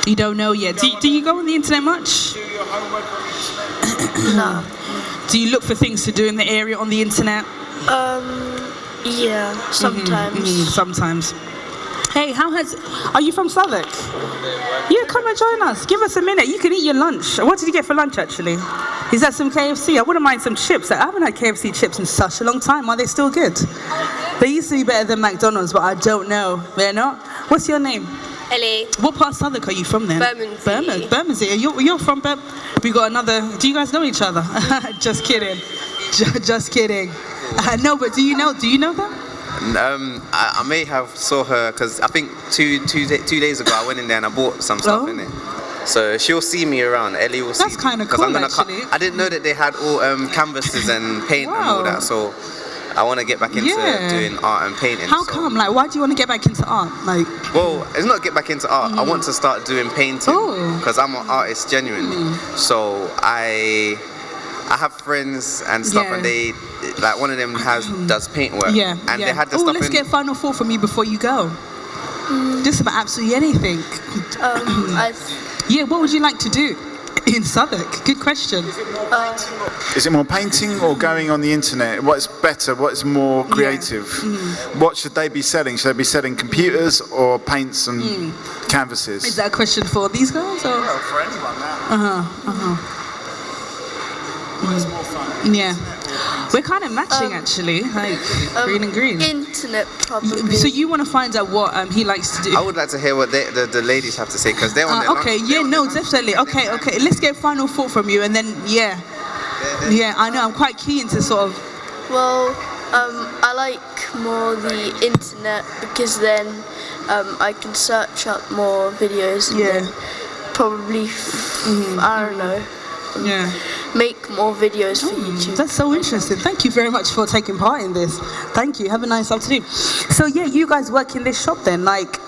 You don't know yet. Do you go on the internet much? Do your homework on the internet? No. Do you look for things to do in the area on the internet? Yeah, sometimes. Sometimes. Hey, are you from Southwark? Yeah, come and join us. Give us a minute. You can eat your lunch. What did you get for lunch, actually? Is that some KFC? I wouldn't mind some chips. I haven't had KFC chips in such a long time. Are they still good? They used to be better than McDonald's, but I don't know. They're not? What's your name? Ellie. What part of Southwark are you from then? Bermondsey. Bermondsey. You're from we got another. Do you guys know each other? Just kidding. Just kidding. No, but do you know them? I may have saw her because I think two days ago I went in there and I bought some stuff in it. So she'll see me around. Ellie will see me. That's kind of cool, actually. I didn't know that they had all canvases and paint and all that. So I want to get back into doing art and painting. How come? Like, why do you want to get back into art? Like, well, it's not get back into art. I want to start doing painting because I'm an artist genuinely. So I have friends and stuff, and they like one of them does paintwork. And they had the stuff. Let's get final thought from you before you go. Just about absolutely anything. What would you like to do in Southwark? Good question. Is it more painting or going on the internet? What's better? What's more creative? What should they be selling? Should they be selling computers or paints and canvases? Is that a question for these guys? Or? Well, for anyone now. What's more fun? Yeah. We're kind of matching actually, like green and green. Internet probably. So you want to find out what he likes to do? I would like to hear what the ladies have to say because they're on their okay, definitely. Okay, let's get final thought from you, and then I know I'm quite keen to sort of. Well, I like more the internet because then I can search up more videos and then probably I don't know. Make more videos for YouTube. That's so interesting. Thank you very much for taking part in this. Thank you. Have a nice afternoon. So you guys work in this shop then? Like,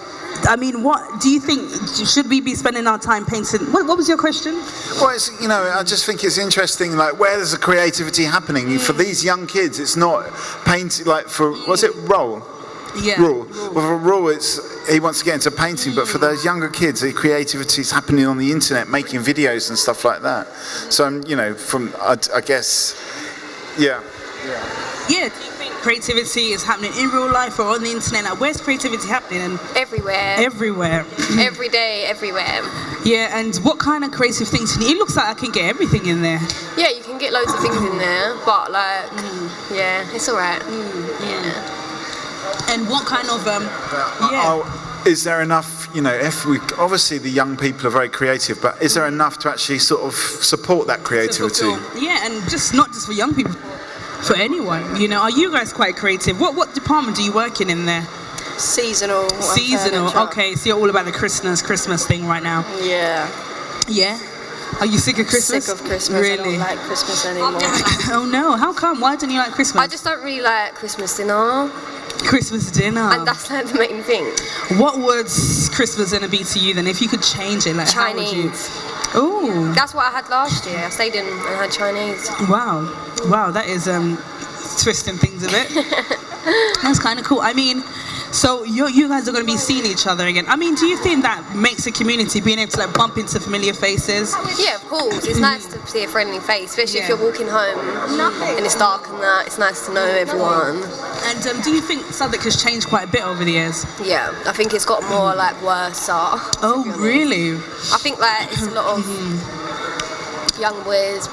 I mean, what do you think? Should we be spending our time painting? What was your question? Well, it's, I just think it's interesting. Like, where there's a creativity happening for these young kids, it's not painting. Like was it Roll? Yeah. Rule. Well, for Rule, he wants to get into painting, but for those younger kids, the creativity is happening on the internet, making videos and stuff like that. So I guess, Yeah. Do you think creativity is happening in real life or on the internet? Like, where's creativity happening? Everywhere. Every day, everywhere. Yeah, and what kind of creative things? It looks like I can get everything in there. Yeah, you can get loads of things in there, but it's alright. Yeah. And what kind of is there enough? If we obviously the young people are very creative, but is there enough to actually sort of support that creativity? Yeah, and not just for young people, for anyone. Are you guys quite creative? What department do you work in there? Seasonal. Okay, so you're all about the Christmas thing right now. Yeah. Yeah. Are you sick of Christmas? Sick of Christmas. Really? I don't like Christmas anymore. Oh no! How come? Why don't you like Christmas? I just don't really like Christmas dinner. Christmas dinner. And that's like the main thing. What would Christmas dinner be to you then? If you could change it, like Chinese. How would you? Ooh. That's what I had last year. I stayed in and had Chinese. Wow, that is twisting things a bit. That's kind of cool. I mean, so you guys are going to be seeing each other again. I mean, do you think that makes a community being able to like bump into familiar faces? Yeah, of course. It's nice to see a friendly face, especially if you're walking home and it's dark and that. It's nice to know everyone. And do you think Southwark has changed quite a bit over the years? Yeah, I think it's got more like worse. Oh, really? I think like it's a lot of young boys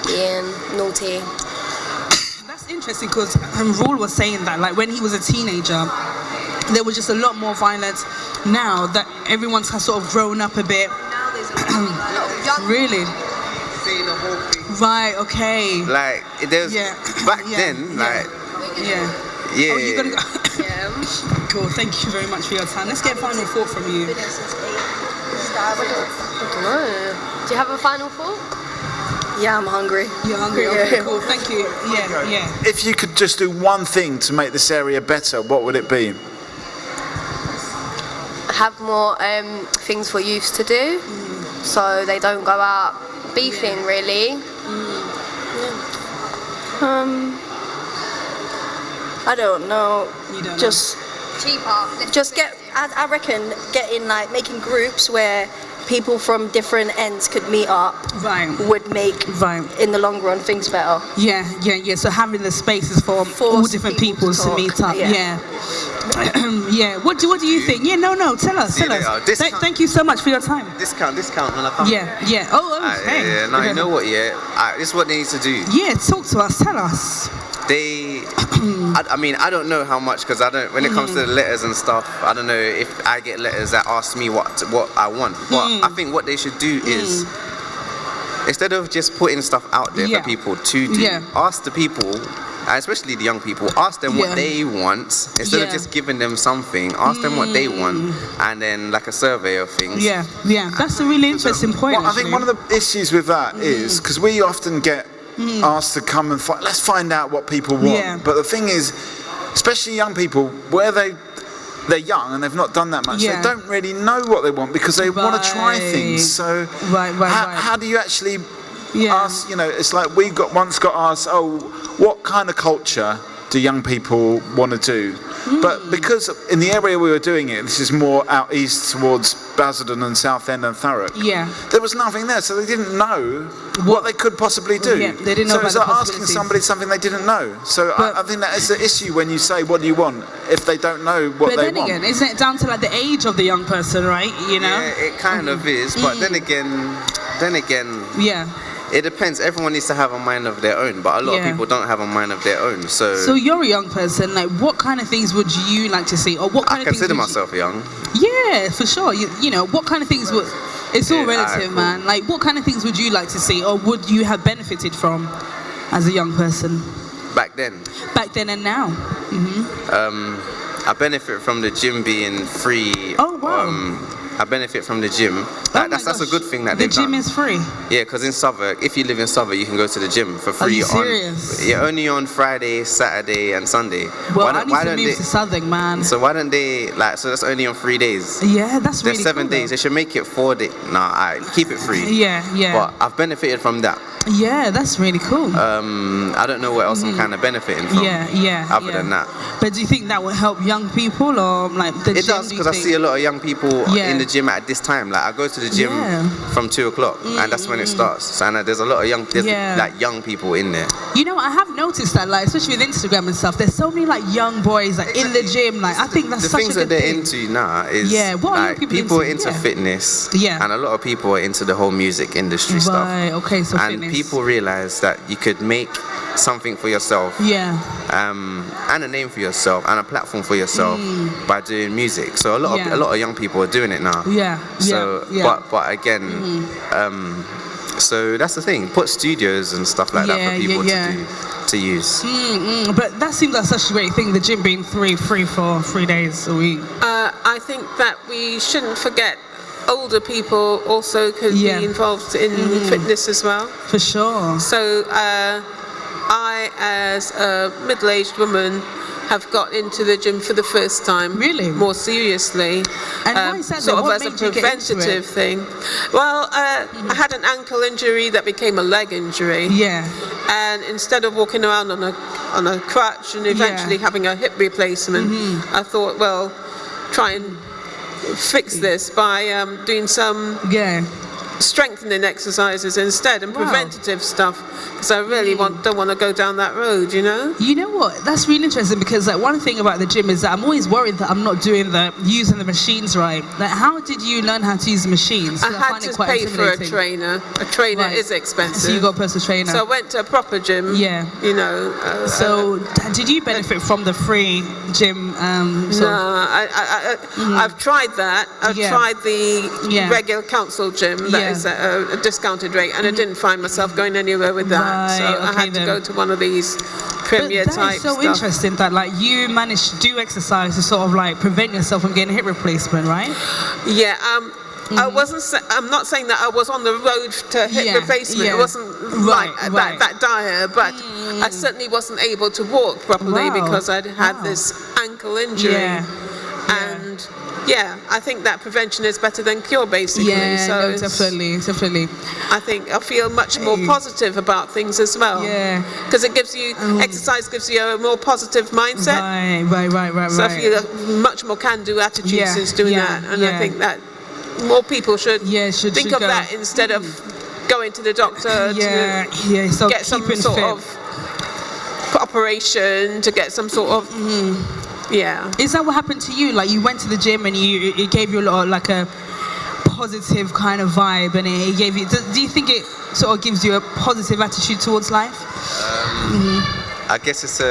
being naughty. That's interesting because Raul was saying that like when he was a teenager, there was just a lot more violence. Now that everyone's sort of grown up a bit. Now there's a lot of young really? Saying the whole thing. Right. Okay. Like there's back then, like. Yeah. Oh, you gotta go. Cool. Thank you very much for your time. Let's get a final thought from you. I don't know. Do you have a final thought? Yeah, I'm hungry. You're hungry? Okay, cool. Thank you. Yeah. If you could just do one thing to make this area better, what would it be? Have more things for youths to do, so they don't go out beefing, really. I don't know. You don't just cheaper. Just get. I reckon getting like making groups where people from different ends could meet up. Right. Would make in the long run things better. Yeah. So having the spaces for all different people to meet up. Yeah. What do you think? Yeah. No. Tell us. Thank you so much for your time. Discount when I come. Yeah. Oh. Okay. Now you know what? This is what they need to do. Yeah. Talk to us. Tell us. I mean, I don't know how much because I don't. When it comes to the letters and stuff, I don't know if I get letters that ask me what I want. But I think what they should do is instead of just putting stuff out there for people to do, ask the people, especially the young people, ask them what they want instead of just giving them something. Ask them what they want, and then like a survey of things. Yeah. That's a really interesting point. Well, I think one of the issues with that is because we often get asked to come and let's find out what people want. But the thing is, especially young people, where they're young and they've not done that much, they don't really know what they want because they want to try things. So how do you actually ask? It's like we once got asked, what kind of culture do young people want to do? But because in the area we were doing it, this is more out east towards Basildon and Southend and Thurrock. There was nothing there, so they didn't know what they could possibly do. They didn't know. So it's like asking somebody something they didn't know. So I think that is the issue when you say, "What do you want?" If they don't know what they want. But then again, isn't it down to like the age of the young person, right? Yeah, it kind of is. But then again. It depends. Everyone needs to have a mind of their own, but a lot of people don't have a mind of their own. So you're a young person. Like, what kind of things would you like to see, or what kind of things? I consider myself young. Yeah, for sure. You know, what kind of things would? It's all relative, cool. Man. Like, what kind of things would you like to see, or would you have benefited from as a young person? Back then and now. I benefit from the gym being free. Oh wow. I benefit from the gym. That's a good thing that they've done. The gym is free? Yeah, because in Southwark, if you live in Southwark, you can go to the gym for free. Are you serious? Only on Friday, Saturday and Sunday. Well, I need to move to Southwark, man. So why don't they, so that's only on 3 days. Yeah, that's really There's 7 days. They should make it 4 days. Nah, keep it free. Yeah. But I've benefited from that. Yeah, that's really cool. I don't know what else I'm kind of benefiting from. Other than that. But do you think that will help young people, or like the gym? It does, because I see a lot of young people in the gym at this time. Like, I go to the gym from 2 o'clock, and that's when it starts. And there's a lot of young people in there. You know, I have noticed that, like, especially with Instagram and stuff, there's so many like young boys like in the gym. Like, I think that's the such things a good that they're thing. into now is what are like, people are into fitness, and a lot of people are into the whole music industry stuff. Okay, so and fitness. People realize that you could make something for yourself, and a name for yourself, and a platform for yourself by doing music. So a lot of young people are doing it now. But again, so that's the thing. Put studios and stuff like that for people to use. But that seems like such a great thing. The gym being free for 3 days a week. I think that we shouldn't forget older people also could be involved in fitness as well. For sure. So I, as a middle-aged woman, have got into the gym for the first time. Really? More seriously. And why is that? Sort of what as a preventative thing. Well, I had an ankle injury that became a leg injury. Yeah. And instead of walking around on a crutch and eventually having a hip replacement, I thought, well, try and fix this by doing some strengthening exercises instead and preventative stuff, because I really don't want to go down that road, you know? You know what? That's really interesting, because like one thing about the gym is that I'm always worried that I'm not using the machines right. Like, how did you learn how to use the machines? I had to pay for a trainer. A trainer is expensive. So you got a personal trainer. So I went to a proper gym. Yeah. You know. So did you benefit from the free gym? No, I've tried that. I've tried the regular council gym. That is a discounted rate, and I didn't find myself going anywhere with that. So I had to go to one of these premier type stuff. That is so interesting that like you managed to do exercise to sort of like prevent yourself from getting a hip replacement, right? Yeah. I'm not saying that I was on the road to hip replacement. It wasn't that dire, but I certainly wasn't able to walk properly because I'd had this ankle injury. And I think that prevention is better than cure, basically. Yeah, so no, definitely. I think I feel much more positive about things as well. Yeah, because it gives you exercise gives you a more positive mindset. Right. So I feel a much more can-do attitude since doing that, and I think that more people should think of that instead of going to the doctor to get some sort of operation, to get some sort of Is that what happened to you? Like, you went to the gym and it gave you a lot of, like, a positive kind of vibe, and it gave you. Do you think it sort of gives you a positive attitude towards life? I guess it's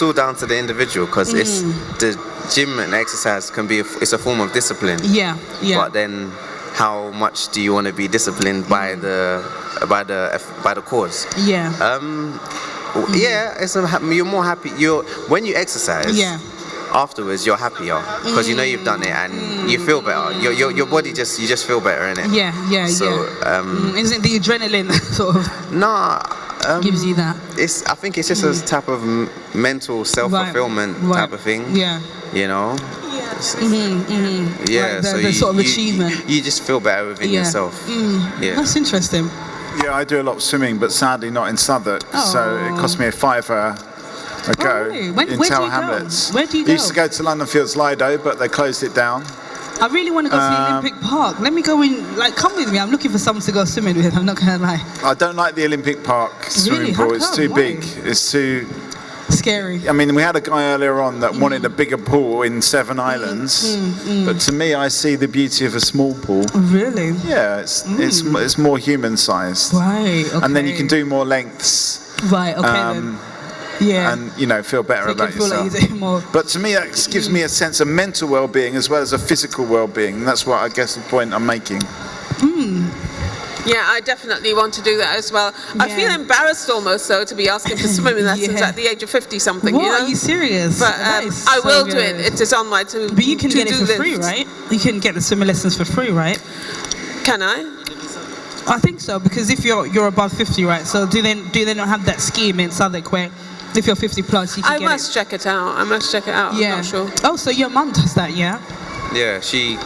all down to the individual, because it's the gym and exercise it's a form of discipline. Yeah. But then, how much do you want to be disciplined by the cause? Yeah. You're more happy. When you exercise. Afterwards, you're happier because you know you've done it and you feel better. Your body you just feel better, innit? Yeah. So, isn't the adrenaline sort of gives you that? I think it's just a type of mental self-fulfillment type of thing. Yeah. You know. Yeah. Like the sort of achievement. You just feel better within yourself. Yeah. That's interesting. Yeah, I do a lot of swimming, but sadly not in Southwark. So it cost me a £5 a go in Tower Hamlets. Where do you go? I used to go to London Fields Lido, but they closed it down. I really want to go to the Olympic Park. Let me go in, like, come with me. I'm looking for someone to go swimming with, I'm not going to lie. I don't like the Olympic Park swimming pool. It's too big. It's too... Scary. I mean, we had a guy earlier on that wanted a bigger pool in Seven Islands, but to me, I see the beauty of a small pool. Really? Yeah, it's more human-sized. Right. Okay. And then you can do more lengths. Right. Okay. Then. Yeah. And feel better So you about can feel like yourself. you're doing more. But to me, that gives me a sense of mental well-being as well as a physical well-being. And that's what I guess the point I'm making. Yeah, I definitely want to do that as well. I feel embarrassed almost, though, to be asking for swimming lessons at the age of 50-something. What? You know? Are you serious? But That is I will so do it. good. It is on my to. But you can get it to-do for free, list. right? You can get the swimming lessons for free, right? Can I? I think so, because if you're above 50, right? So do they not have that scheme in Southwark where if you're 50 plus, you can I get must check it out. I must check it out. Yeah. I'm not sure. Oh, so your mum does that, yeah? Yeah, she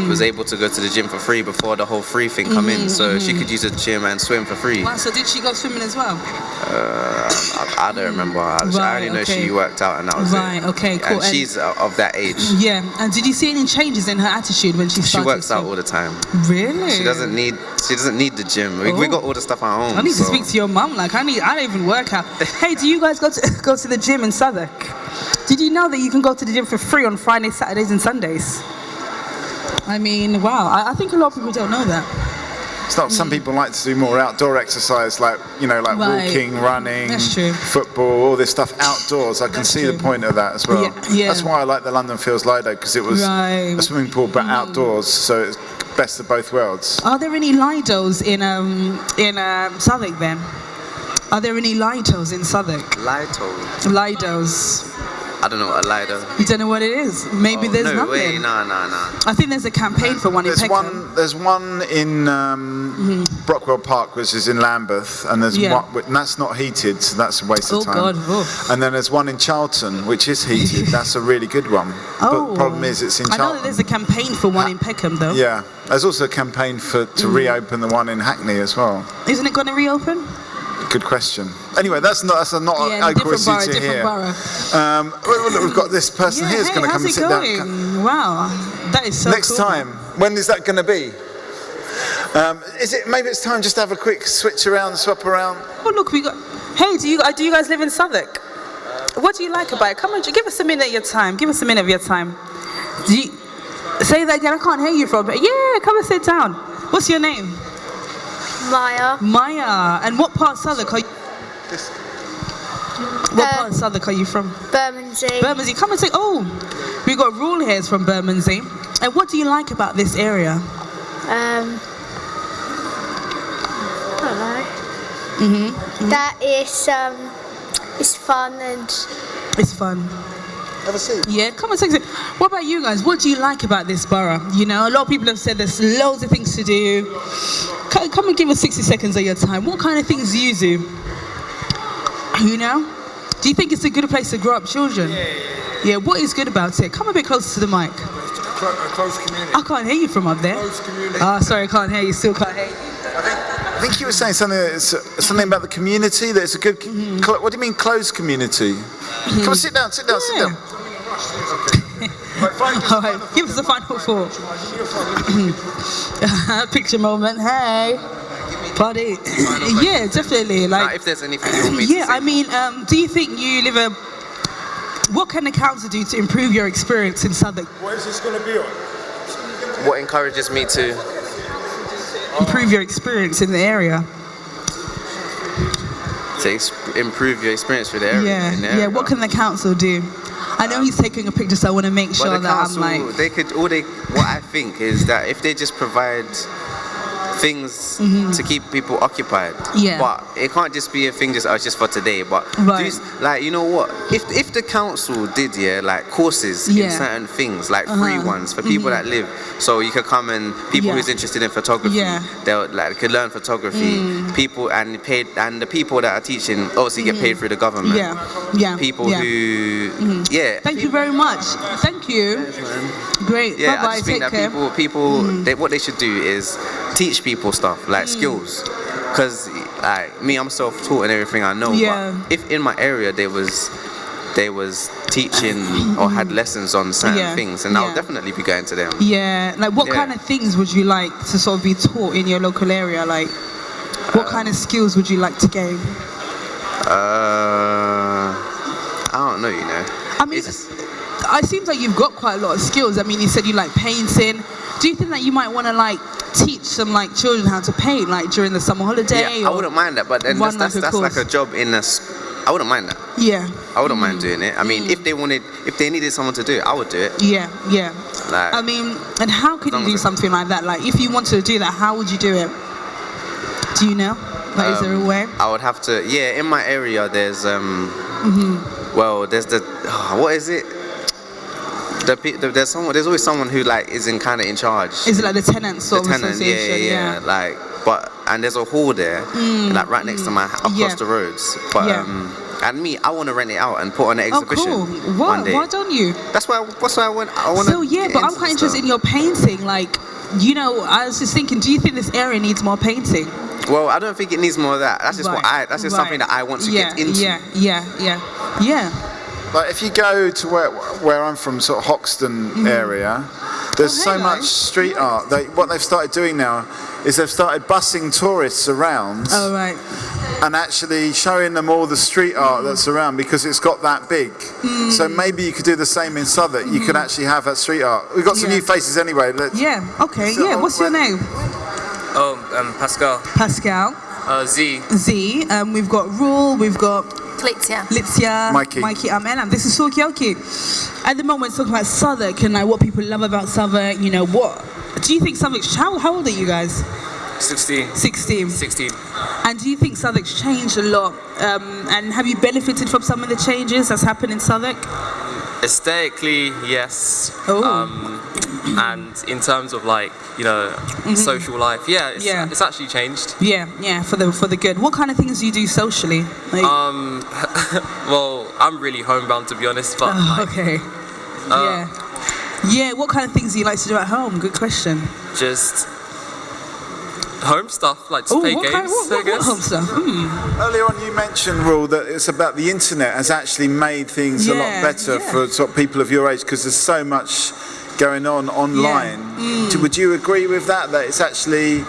was able to go to the gym for free before the whole free thing come in, so she could use the gym and swim for free. Wow, so did she go swimming as well? I don't remember. I only know she worked out and that was Right, okay, cool. And she's of that age. Yeah, and did you see any changes in her attitude when she She started? works out all the time. Really? She doesn't need the gym. We got all the stuff at home. I need to so- speak to your mum. Like, I don't even work out. Hey, do you guys go to the gym in Southwark? Did you know that you can go to the gym for free on Fridays, Saturdays, and Sundays? I mean, wow. I think a lot of people don't know that. It's not. Some people like to do more outdoor exercise, like Right. walking, running, That's true. football, all this stuff outdoors. I can see the point of that as well. Yeah. That's why I like the London Fields Lido, because it was Right. a swimming pool but outdoors, so it's best of both worlds. Are there any Lidos in Southwark then? Are there any Lidos in Southwark? Lidos. I don't know what a Lido. You don't know what it is? Maybe there's no nothing. way, no. I think there's a campaign for one in Peckham. There's one in Brockwell Park, which is in Lambeth, and there's one, and that's not heated, so that's a waste of time. God. And then there's one in Charlton, which is heated. That's a really good one. But the problem is, it's in I know Charlton. that there's a campaign for one in Peckham, though. Yeah, there's also a campaign to reopen the one in Hackney as well. Isn't it going to reopen? Good question. Anyway, that's not a a different borough, to different hear. borough. We've got this person here who's going to come and sit down. Wow, that is so Next cool. time, when is that going to be? Is it? Maybe it's time just to have a quick switch around, swap around. Oh look, we got. Hey, do you guys live in Southwark? What do you like about it? Come on, give us a minute of your time. Give us a minute of your time. Say that again. I can't hear you from. Yeah, come and sit down. What's your name? Maya. Maya. And what part of Southwark are you? What part of Southwark are you from? Bermondsey. Bermondsey. Come and say. Oh, we got Rule Hairs from Bermondsey. And what do you like about this area? I don't know. That is it's fun and. It's fun. Have a seat. Yeah, come and take a seat. What about you guys? What do you like about this borough? You know, a lot of people have said there's loads of things to do. Come and give us 60 seconds of your time. What kind of things do you do? You know? Do you think it's a good place to grow up children? Yeah, what is good about it? Come a bit closer to the mic. A close community. I can't hear you from up there. Close community. Sorry, I can't hear you. Still can't hear you. I think you were saying something about the community. That it's a good. What do you mean, closed community? Come on, sit down. Sit down. All right, give us a final thought. Picture moment. Hey, party. Yeah, definitely. Like, if there's anything you want me to say. I mean, do you think you live what can the council do to improve your experience in Southwark? What is this going to be on? What encourages me to improve your experience in the area? Improve your experience with the area. Yeah. What can the council do? I know he's taking a picture, so I want to make sure the that council, I'm like. What I think is that if they just provide things to keep people occupied, but it can't just be a thing just for today. But you know what? If the council did courses in certain things, like free ones for people that live, so you could come and people who's interested in photography, they'll could learn photography. People and the people that are teaching obviously get paid through the government. People who Thank you very much. Thank you. Great. Yeah, Bye-bye. I just think Take that care. people what they should do is teach people stuff like skills, because me, I'm self-taught and everything I know. But if in my area they was teaching or had lessons on certain things, and I'll definitely be going to them. Yeah, like what kind of things would you like to sort of be taught in your local area? Like, what kind of skills would you like to gain? don't know, you know. I mean, it seems like you've got quite a lot of skills. I mean, you said you like painting. Do you think that you might want to like teach some like children how to paint, like during the summer holiday? Yeah, I wouldn't mind that, but then that's like a job in a. I wouldn't mind that. Yeah. I wouldn't mind doing it. I mean, if they needed someone to do it, I would do it. Yeah, yeah. Like, I mean, and how could you do something like that? Like, if you wanted to do that, how would you do it? Do you know? Like, is there a way? I would have to. Yeah, in my area, there's well, there's the what is it? There's always someone who like is in kind of in charge. Is it like the tenants sort of association? Yeah. Like, and there's a hall there, like right next to my across the roads. But and me, I want to rent it out and put on an exhibition. Oh, cool. One day. Why don't you? That's why I want. So yeah, but I'm quite interested in your painting. Like, you know, I was just thinking, do you think this area needs more painting? Well, I don't think it needs more of that. That's just that's just something that I want to get into. Yeah. Like if you go to where I'm from, sort of Hoxton area, there's so much street art. What they've started doing now is they've started busing tourists around. Oh, right. And actually showing them all the street art that's around because it's got that big. So maybe you could do the same in Southwark. You could actually have that street art. We've got some new faces anyway. Okay. What's your name? Pascal. Pascal. Z. We've got Rule. We've got Litzia. Mikey. Amen. And this is Talkaoke. At the moment, we're talking about Southwark and like what people love about Southwark. You know, what do you think Southwark's? How old are you guys? 16. 16. And do you think Southwark's changed a lot? And have you benefited from some of the changes that's happened in Southwark? Aesthetically, yes. And in terms of like, you know, social life, it's actually changed. Yeah, for the good. What kind of things do you do socially? Like, well, I'm really homebound to be honest, but okay. Yeah, what kind of things do you like to do at home? Good question. Just home stuff, like to play games. What home stuff? Earlier on you mentioned, Rule, that it's about the internet has actually made things a lot better for sort of people of your age because there's so much going on online. Would you agree with that it's actually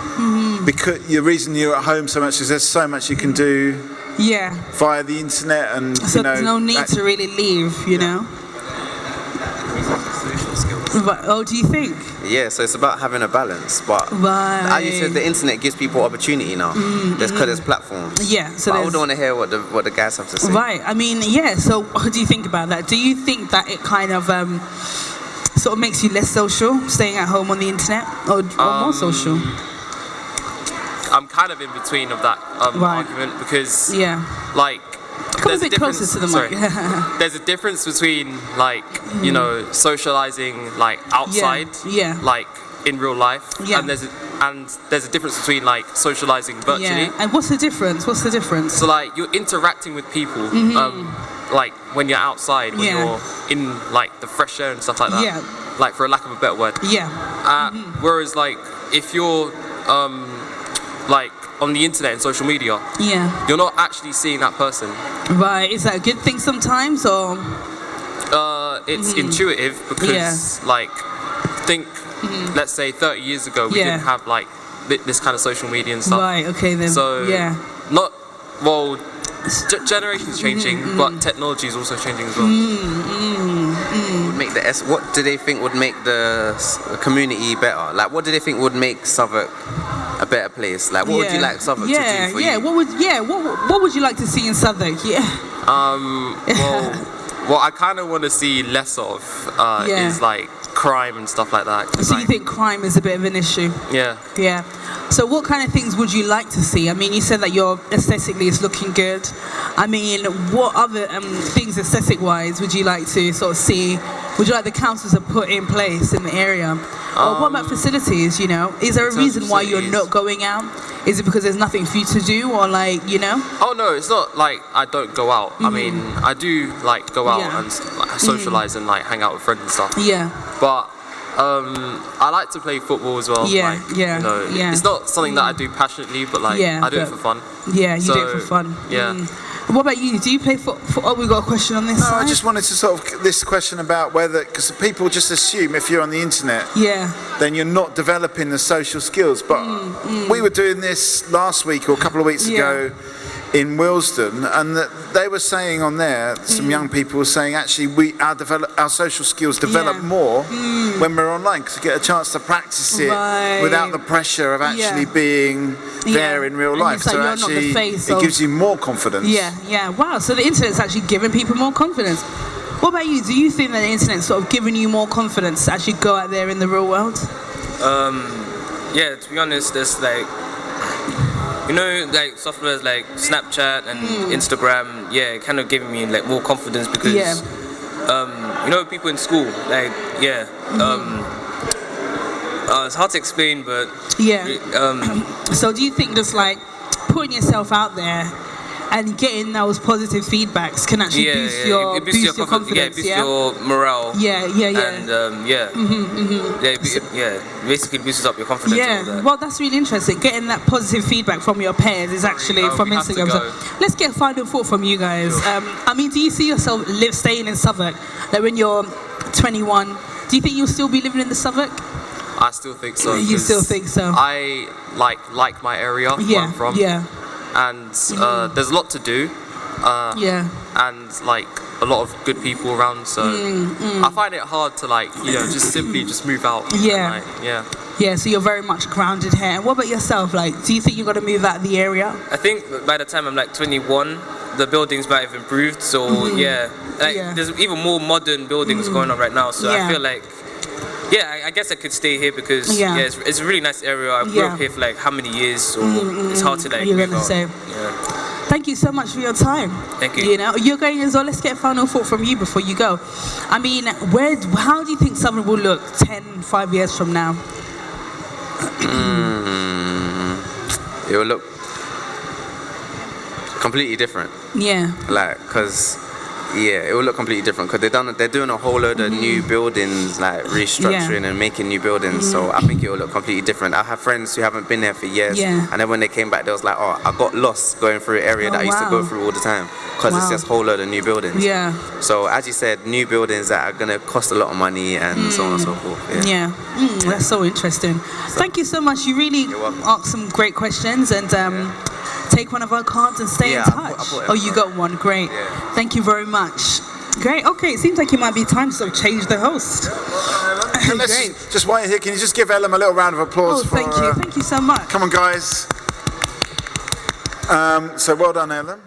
because the reason you're at home so much is there's so much you can do via the internet, and so there's no need to really leave, you know? But, do you think? Yeah, so it's about having a balance, but as you said, the internet gives people opportunity now. There's platforms. Yeah, so I would want to hear what the guys have to say. Right, I mean, so what do you think about that? Do you think that it kind of sort of makes you less social, staying at home on the internet, or more social? I'm kind of in between of that argument because, like, come a bit closer to the mic. There's a difference between like you know socializing like outside, like in real life, and there's a difference between like socializing virtually. Yeah. And what's the difference? So like you're interacting with people, like when you're outside, when you're in like the fresh air and stuff like that. Like for a lack of a better word. Whereas like if you're like on the internet and social media, you're not actually seeing that person. Right, is that a good thing sometimes, or? It's intuitive because, like, let's say 30 years ago we didn't have like this kind of social media and stuff. Right, okay then. So generation's changing, but technology is also changing as well. What do they think would make the community better? Like, what do they think would make Southwark a better place? Like, what would you like Southwark to do for you? What would you like to see in Southwark? What I kind of want to see less of is like crime and stuff like that. So you think crime is a bit of an issue? Yeah. So what kind of things would you like to see? I mean, you said that your aesthetically is looking good. I mean, what other things aesthetic-wise would you like to sort of see? Would you like the councils to put in place in the area? Or what about facilities, you know? Is there a reason why you're not going out? Is it because there's nothing for you to do, or like, you know? Oh no, it's not like I don't go out. I mean, I do like go out and socialise and like hang out with friends and stuff. But I like to play football as well. It's not something that I do passionately, but like I do it for fun. Yeah, you do it for fun. What about you? Do you play football? Oh, we've got a question on this side. I just wanted to sort of this question about whether, because people just assume if you're on the internet, then you're not developing the social skills. But we were doing this last week or a couple of weeks ago in Willesden, and that they were saying on there, some young people were saying actually our social skills develop more when we're online, because you get a chance to practice it without the pressure of actually being there in real life. So actually it gives you more confidence. Wow, so the internet's actually giving people more confidence. What about you? Do you think that the internet's sort of giving you more confidence to actually go out there in the real world? Yeah, to be honest, there's like, you know, like softwares like Snapchat and Instagram, it kind of giving me like more confidence because, you know, people in school, like, it's hard to explain, but so do you think just like putting yourself out there and getting those positive feedbacks can actually boost your confidence, boost your morale. And basically boosts up your confidence. Well, that's really interesting. Getting that positive feedback from your peers is actually from Instagram. So let's get a final thought from you guys. I mean, do you see yourself staying in Southwark? Like when you're 21, do you think you'll still be living in the Southwark? I still think so. You still think so? I like my area where I'm from. And there's a lot to do, and like a lot of good people around, so I find it hard to like, you know, just simply move out. So you're very much grounded here. And what about yourself? Like, do you think you're going to move out of the area? I think by the time I'm like 21, the buildings might have improved, so there's even more modern buildings going on right now, so I feel like I guess I could stay here because it's a really nice area. I grew up here for like how many years, so it's hard to like move out. Thank you so much for your time. Thank you. You know, you're going as well. Let's get a final thought from you before you go. I mean, how do you think Southern will look 5 years from now? It will look completely different. Like, because it will look completely different because they're doing a whole load of new buildings, like restructuring and making new buildings. So I think it will look completely different. I have friends who haven't been there for years, and then when they came back, they was like, "Oh, I got lost going through an area that I used to go through all the time because it's just a whole load of new buildings." So as you said, new buildings that are gonna cost a lot of money and so on and so forth. That's so interesting. Thank you so much. You really asked some great questions and. Take one of our cards and stay in touch. You got one. Great. Thank you very much. Great. Okay, it seems like it might be time to sort of change the host. Great. Just while you're here, can you just give Ellen a little round of applause? Thank you. Thank you so much. Come on, guys. So well done, Ellen.